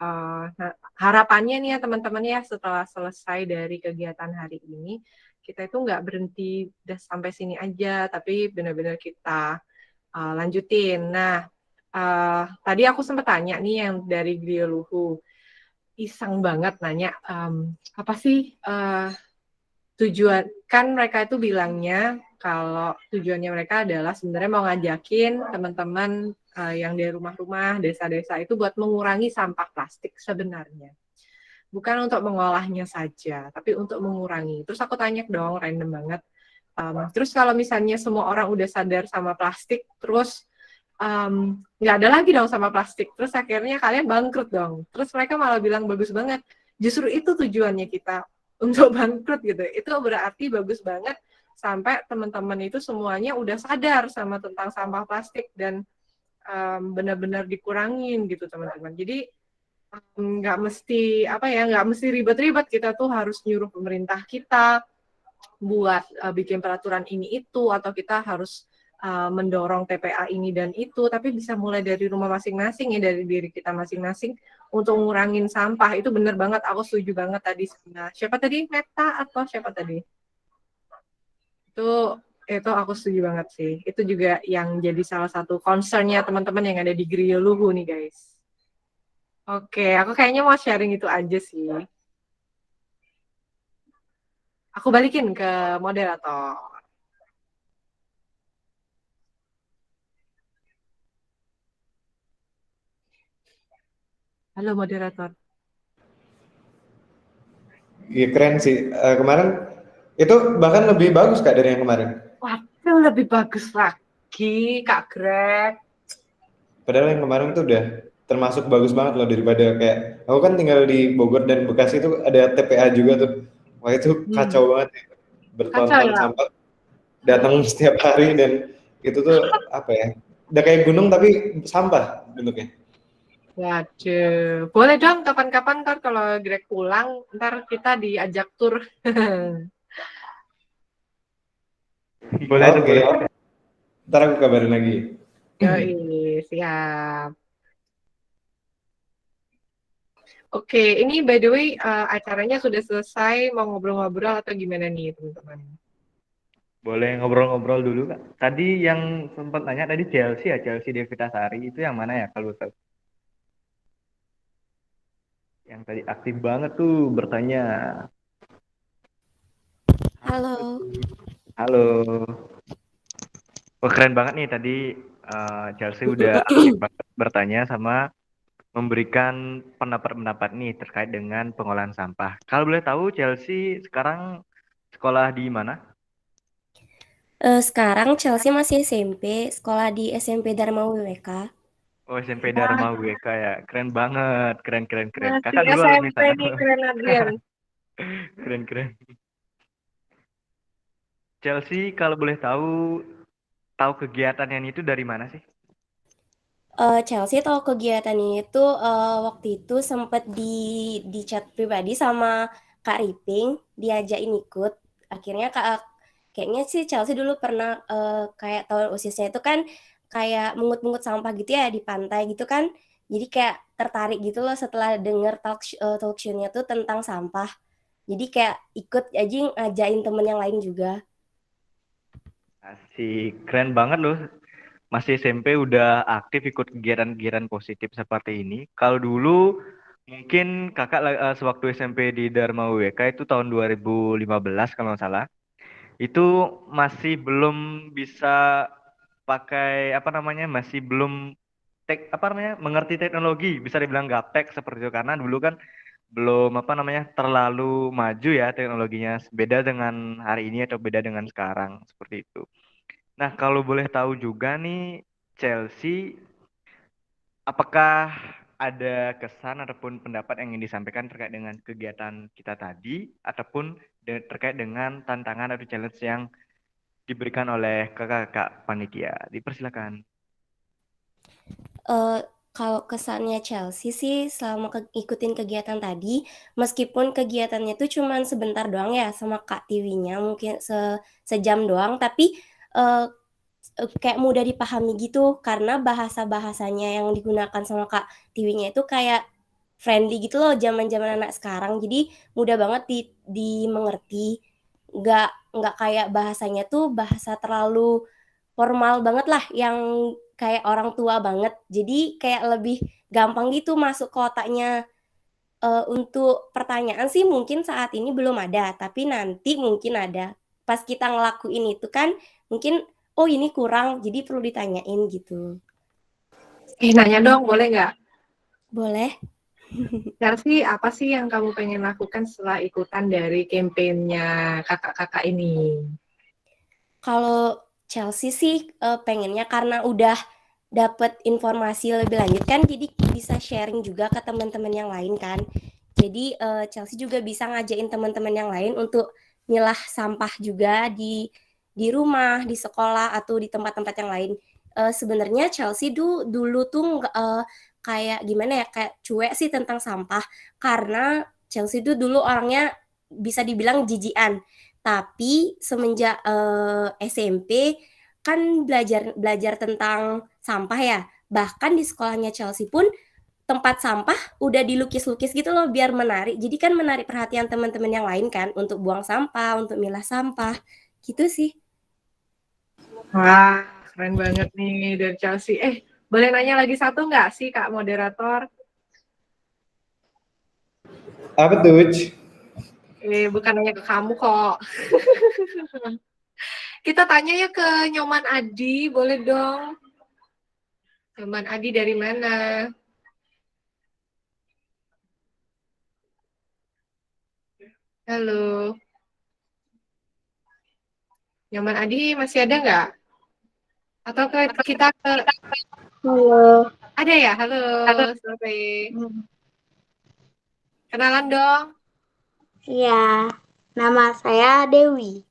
Nah, harapannya nih ya teman-teman ya setelah selesai dari kegiatan hari ini, kita itu nggak berhenti udah sampai sini aja, tapi benar-benar kita lanjutin. Nah, tadi aku sempat tanya nih yang dari Grioluhu, iseng banget nanya, apa sih tujuan, kan mereka itu bilangnya kalau tujuannya mereka adalah sebenarnya mau ngajakin teman-teman yang dari rumah-rumah, desa-desa itu buat mengurangi sampah plastik sebenarnya. Bukan untuk mengolahnya saja, tapi untuk mengurangi. Terus aku tanya dong, random banget. Terus kalau misalnya semua orang udah sadar sama plastik, terus nggak ada lagi dong sama plastik. Terus akhirnya kalian bangkrut dong. Terus mereka malah bilang bagus banget. Justru itu tujuannya kita untuk bangkrut gitu. Itu berarti bagus banget sampai teman-teman itu semuanya udah sadar sama tentang sampah plastik dan benar-benar dikurangin gitu teman-teman. Jadi nggak mesti nggak mesti ribet-ribet kita tuh harus nyuruh pemerintah kita buat bikin peraturan ini itu atau kita harus mendorong TPA ini dan itu, tapi bisa mulai dari rumah masing-masing ya, dari diri kita masing-masing untuk ngurangin sampah. Itu bener banget, aku setuju banget tadi sama siapa tadi, Meta atau siapa tadi? Itu aku setuju banget sih. Itu juga yang jadi salah satu concernnya teman-teman yang ada di Grioluhu nih guys. Oke, aku kayaknya mau sharing itu aja sih. Aku balikin ke moderator. Halo moderator. Iya keren sih. Kemarin itu bahkan lebih bagus Kak dari yang kemarin. Waduh, lebih bagus lagi, Kak Greg. Padahal yang kemarin tuh udah termasuk bagus banget loh, daripada kayak aku kan tinggal di Bogor dan Bekasi itu ada TPA juga tuh. Wah itu kacau banget ya. Kacau Bertonton ya? sampah datang setiap hari, dan itu tuh apa ya? Udah kayak gunung tapi sampah bentuknya. Waduh, boleh dong kapan-kapan ntar kalau Greg pulang, ntar kita diajak tur. Boleh tuh, Oke, boleh. ntar aku kabarin lagi. Yoi, siap. Oke, ini by the way acaranya sudah selesai, mau ngobrol-ngobrol atau gimana nih teman-teman? Boleh ngobrol-ngobrol dulu, Kak. Tadi yang sempat nanya tadi Chelsea ya, Chelsea Devitasari itu yang mana ya kalau tahu? Yang tadi aktif banget tuh bertanya. Halo. Halo. Wah, keren banget nih tadi Chelsea udah aktif banget bertanya sama memberikan pendapat-pendapat nih terkait dengan pengolahan sampah. Kalau boleh tahu Chelsea sekarang sekolah di mana? Sekarang Chelsea masih SMP, sekolah di SMP Dharma WWK. Oh, SMP Dharma WK ya. Keren banget, keren keren keren. Masih Kakak dulu alumni SMP sana. nih, keren Adrian. Keren keren. Chelsea kalau boleh tahu kegiatannya itu dari mana sih? Chelsea tahu kegiatannya itu waktu itu sempat di chat pribadi sama Kak Riping, diajakin ikut. Akhirnya kayaknya sih Chelsea dulu pernah kayak tahun OSISnya itu kan kayak mungut-mungut sampah gitu ya di pantai gitu kan. Jadi kayak tertarik gitu loh setelah denger talk show-nya tuh tentang sampah. Jadi kayak ikut aja ngajain temen yang lain juga. Asik, keren banget loh. Masih SMP udah aktif ikut kegiatan-kegiatan positif seperti ini. Kalau dulu mungkin kakak sewaktu SMP di Dharma WK itu tahun 2015 kalau nggak salah. Itu masih belum bisa pakai apa namanya, masih belum apa namanya, mengerti teknologi, bisa dibilang gaptek seperti itu karena dulu kan belum apa namanya terlalu maju ya teknologinya, beda dengan hari ini atau beda dengan sekarang seperti itu. Nah, kalau boleh tahu juga nih, Chelsea, apakah ada kesan ataupun pendapat yang ingin disampaikan terkait dengan kegiatan kita tadi, ataupun terkait dengan tantangan atau challenge yang diberikan oleh kakak-kakak panitia? Dipersilakan. Eh, Kalau kesannya Chelsea sih selama ikutin kegiatan tadi, meskipun kegiatannya tuh cuman sebentar doang ya sama Kak Tiwinya, mungkin sejam doang, tapi eh, kayak mudah dipahami gitu karena bahasa-bahasanya yang digunakan sama Kak Tiwinya itu kayak friendly gitu loh zaman-zaman anak sekarang. Jadi mudah banget dimengerti. Nggak kayak bahasanya tuh bahasa terlalu formal banget lah yang kayak orang tua banget. Jadi kayak lebih gampang gitu masuk ke otaknya. Untuk pertanyaan sih mungkin saat ini belum ada, tapi nanti mungkin ada. Pas kita ngelakuin itu kan mungkin oh ini kurang, jadi perlu ditanyain gitu. Nanya dong, boleh nggak? Boleh. Chelsea, apa sih yang kamu pengen lakukan setelah ikutan dari kampanyenya kakak-kakak ini? Kalau Chelsea sih pengennya karena udah dapat informasi lebih lanjut kan, jadi bisa sharing juga ke teman-teman yang lain kan. Jadi Chelsea juga bisa ngajain teman-teman yang lain untuk milah sampah juga di rumah, di sekolah atau di tempat-tempat yang lain. Sebenarnya Chelsea dulu tuh kayak gimana ya, kayak cuek sih tentang sampah karena Chelsea dulu orangnya bisa dibilang jijian. Tapi semenjak SMP kan belajar belajar tentang sampah ya. Bahkan di sekolahnya Chelsea pun tempat sampah udah dilukis-lukis gitu loh biar menarik. Jadi kan menarik perhatian teman-teman yang lain kan untuk buang sampah, untuk milah sampah. Gitu sih. Wah, keren banget nih dari Chelsea. Boleh nanya lagi satu nggak sih Kak Moderator? Apa tuh? Bukan nanya ke kamu kok. Kita tanya ya ke Nyoman Adi, boleh dong? Nyoman Adi dari mana? Halo. Nyoman Adi masih ada nggak? Atau kita ke Halo. ada ya? Halo, sore. Kenalan dong. Iya, nama saya Dewi.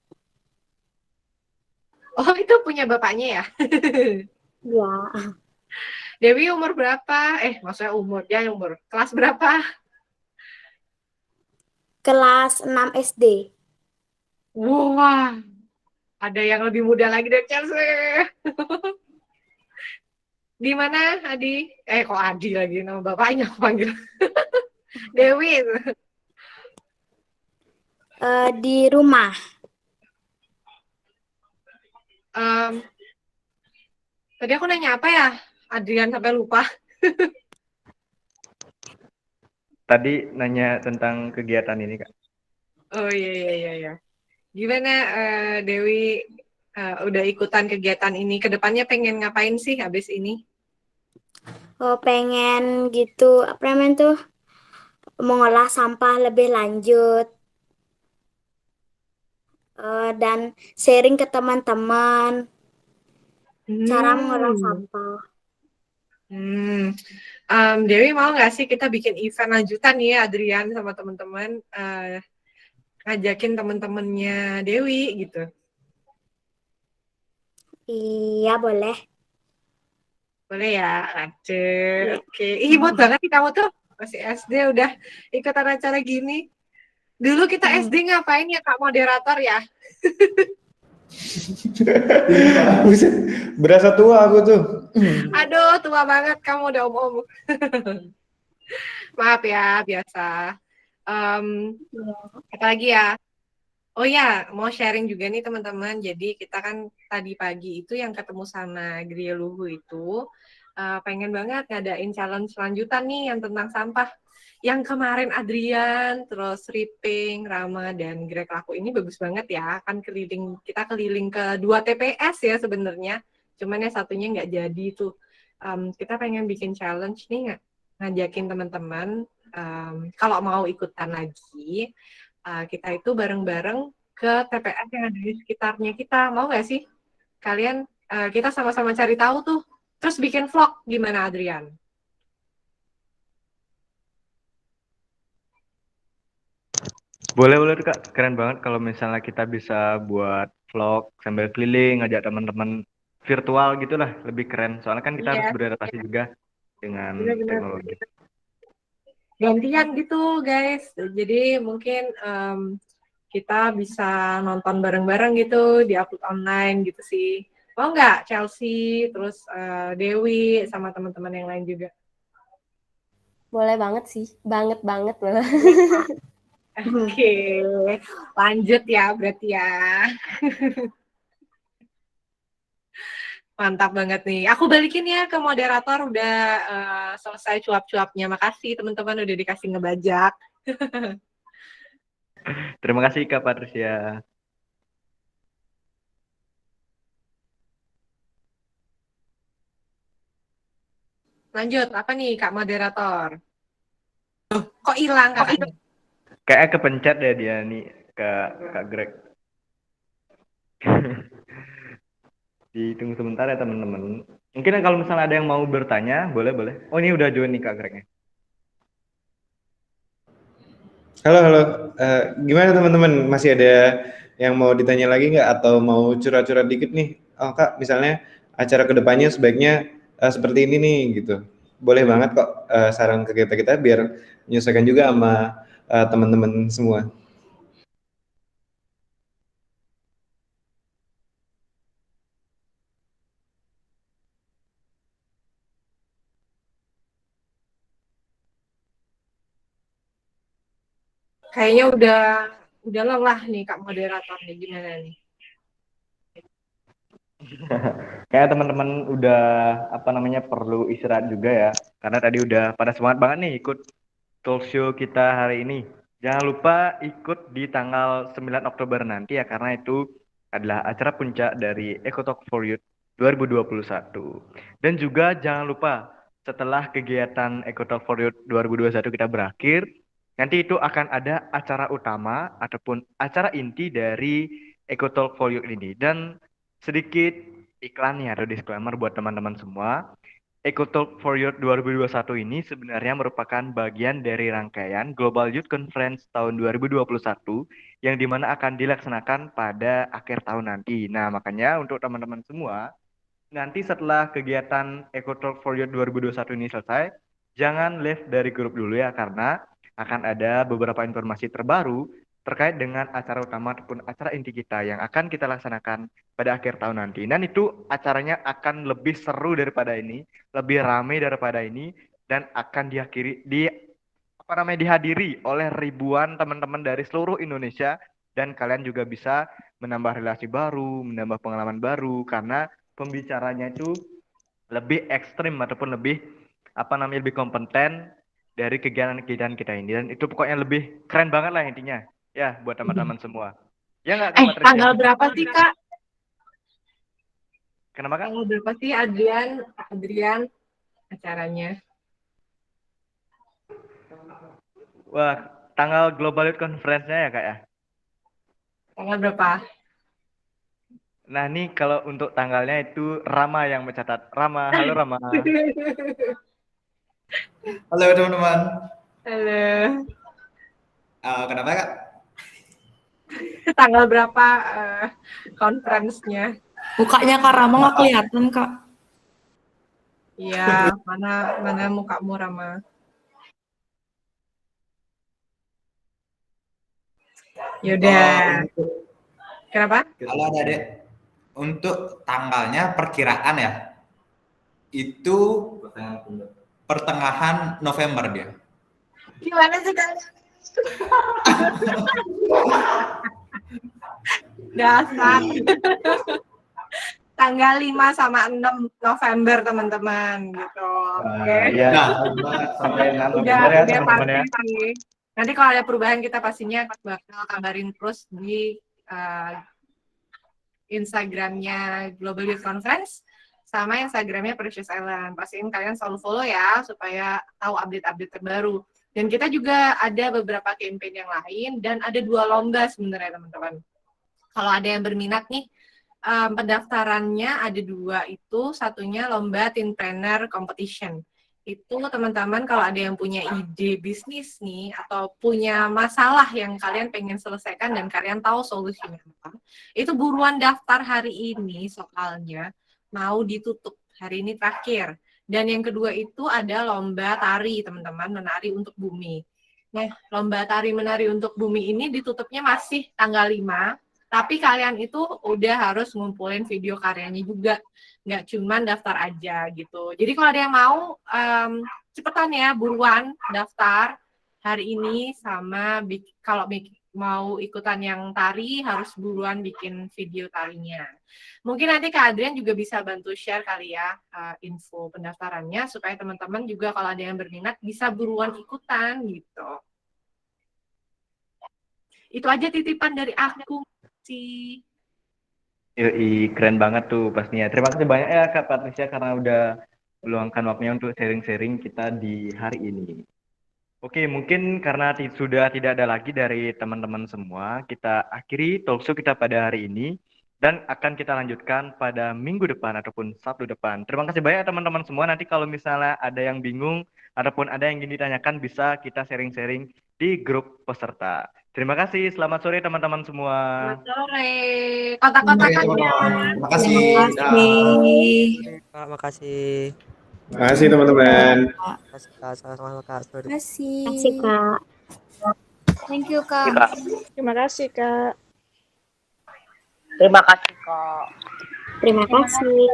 Oh, itu punya bapaknya ya? Ya, Dewi umur berapa? Maksudnya umur, ya umur. Kelas berapa? kelas 6 SD. Wah, ada yang lebih muda lagi dari Chelsea. Di mana, Adi? Kok Adi lagi nama bapaknya aku panggil. Dewi. Di rumah. Tadi aku nanya apa ya? Adrian sampai lupa. Tadi nanya tentang kegiatan ini, Kak. Oh iya. Gimana Dewi udah ikutan kegiatan ini? Kedepannya pengen ngapain sih habis ini? Oh, pengen gitu, apa namanya tuh? Mengolah sampah lebih lanjut. Dan sharing ke teman-teman cara mengolah sampah. Dewi mau nggak sih kita bikin event lanjutan nih ya, Adrian sama teman-teman ngajakin teman-temannya Dewi gitu. Iya, boleh. Boleh ya, lanjut. Oke. Imut banget nih kamu tuh masih SD udah ikutan acara gini. Dulu kita SD ngapain ya Kak moderator ya? Buset, berasa tua aku tuh. Aduh, tua banget kamu udah om-om. Maaf ya, biasa. Apa lagi ya? Oh ya, mau sharing juga nih teman-teman. Jadi kita kan tadi pagi itu yang ketemu sama Gria Luhu itu pengen banget ngadain challenge lanjutan nih yang tentang sampah. Yang kemarin Adrian, terus Riping, Rama, dan Greg Laku ini bagus banget ya. Kan kita keliling ke 2 TPS ya sebenarnya. Cuman ya satunya nggak jadi tuh. Kita pengen bikin challenge nih ngajakin teman-teman kalau mau ikutan lagi kita itu bareng-bareng ke TPS yang ada di sekitarnya kita. Mau nggak sih? Kalian kita sama-sama cari tahu tuh. Terus bikin vlog gimana Adrian? Boleh Kak. Keren banget kalau misalnya kita bisa buat vlog sambil keliling, ngajak teman-teman virtual gitulah, lebih keren. Soalnya kan kita harus Iya, beradaptasi juga dengan benar-benar. teknologi. Gantian gitu guys. Jadi mungkin kita bisa nonton bareng-bareng gitu, di-upload online gitu sih. Mau nggak Chelsea, terus Dewi, sama teman-teman yang lain juga? Boleh banget sih, banget malah. Oke, lanjut ya berarti ya. Mantap banget nih. Aku balikin ya ke moderator, udah selesai cuap-cuapnya. Makasih teman-teman udah dikasih ngebajak. Terima kasih Kak Patricia. Lanjut, apa nih Kak moderator? Kok hilang kakaknya? Kayaknya kepencet ya dia nih, Kak Greg. Ditunggu sebentar ya teman-teman. Mungkin kalau misalnya ada yang mau bertanya, boleh. Oh ini udah join nih Kak Gregnya. Halo. Gimana teman-teman? Masih ada yang mau ditanya lagi nggak atau mau curhat-curhat dikit nih? Oh Kak, misalnya acara kedepannya sebaiknya seperti ini nih gitu. Boleh banget kok saran ke kita biar menyesuaikan juga sama teman-teman semua. Kayaknya udah lelah nih Kak moderator nih, gimana nih? Kayak teman-teman udah perlu istirahat juga ya. Karena tadi udah pada semangat banget nih ikut talk show kita hari ini. Jangan lupa ikut di tanggal 9 Oktober nanti ya, karena itu adalah acara puncak dari Eco Talk for Youth 2021. Dan juga jangan lupa setelah kegiatan Eco Talk for Youth 2021 kita berakhir, nanti itu akan ada acara utama ataupun acara inti dari EcoTalk for You ini. Dan sedikit iklannya atau disclaimer buat teman-teman semua. EcoTalk for Youth 2021 ini sebenarnya merupakan bagian dari rangkaian Global Youth Conference tahun 2021 yang dimana akan dilaksanakan pada akhir tahun nanti. Nah, makanya untuk teman-teman semua, nanti setelah kegiatan EcoTalk for Youth 2021 ini selesai, jangan leave dari grup dulu ya, karena akan ada beberapa informasi terbaru terkait dengan acara utama ataupun acara inti kita yang akan kita laksanakan pada akhir tahun nanti. Dan itu acaranya akan lebih seru daripada ini, lebih ramai daripada ini, dan akan dihadiri oleh ribuan teman-teman dari seluruh Indonesia, dan kalian juga bisa menambah relasi baru, menambah pengalaman baru, karena pembicaranya itu lebih ekstrim ataupun lebih kompeten dari kegiatan-kegiatan kita ini, dan itu pokoknya lebih keren banget lah intinya ya buat teman-teman semua. Ya nggak Kak Patricia? Tanggal berapa sih Kak? Kenapa Kak? Tanggal berapa sih Adrian acaranya? Wah, tanggal Global Youth Conference-nya ya Kak ya? Tanggal berapa? Nah ini kalau untuk tanggalnya itu Rama yang mencatat. Rama, halo Rama. Halo teman-teman. Halo. Kenapa Kak? Tanggal berapa conference-nya? Mukanya Kak Rama nggak kelihatan, Kak. Iya, mana mukamu Rama? Yaudah. Kenapa? Halo Adek. Untuk tanggalnya perkiraan ya, itu pertengahan November dia. Gimana sih kalian? Dasar. Tanggal 5 sama 6 November teman-teman gitu. Oke. Ya, sampai 6 Udah November ya teman-teman ya. pasti. Nanti kalau ada perubahan kita pastinya bakal kabarin terus di Instagramnya Global Youth Conference sama Instagramnya Precious Island. Pastiin kalian selalu follow ya supaya tahu update-update terbaru. Dan kita juga ada beberapa campaign yang lain dan ada 2 lomba sebenarnya teman-teman. Kalau ada yang berminat nih, pendaftarannya ada 2 itu, satunya lomba Teenpreneur Competition. Itu teman-teman kalau ada yang punya ide bisnis nih atau punya masalah yang kalian pengen selesaikan dan kalian tahu solusinya apa, itu buruan daftar hari ini soalnya mau ditutup hari ini terakhir. Dan yang kedua itu ada lomba tari teman-teman, menari untuk bumi. Nah, lomba tari menari untuk bumi ini ditutupnya masih tanggal 5, tapi kalian itu udah harus ngumpulin video karyanya juga. Nggak cuman daftar aja gitu. Jadi kalau ada yang mau, cepetan ya, buruan daftar hari ini, sama kalau mau ikutan yang tari harus buruan bikin video tarinya. Mungkin nanti Kak Adrian juga bisa bantu share kali ya info pendaftarannya supaya teman-teman juga kalau ada yang berminat bisa buruan ikutan gitu. Itu aja titipan dari aku sih. Yoi, keren banget tuh pastinya. Terima kasih banyak ya Kak Patricia karena udah meluangkan waktunya untuk sharing-sharing kita di hari ini. Oke, mungkin karena sudah tidak ada lagi dari teman-teman semua, kita akhiri talkshow kita pada hari ini dan akan kita lanjutkan pada minggu depan ataupun Sabtu depan. Terima kasih banyak teman-teman semua. Nanti kalau misalnya ada yang bingung ataupun ada yang ingin ditanyakan, bisa kita sharing-sharing di grup peserta. Terima kasih, selamat sore teman-teman semua. Selamat sore. Kontak-kontakannya. Terima kasih. Kak, makasih. Terima kasih teman-teman. Makasih Kak, sama-sama Kak. Sorry. Kasih Kak. Thank you Kak. Terima kasih, Kak. Terima kasih kok. Terima kasih.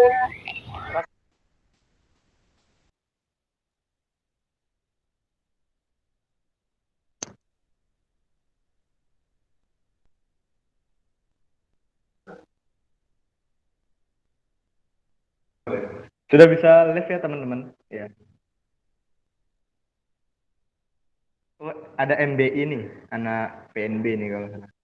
Sudah bisa live ya teman-teman? Ya. Oh, ada MBI nih, anak PNB nih kalau salah.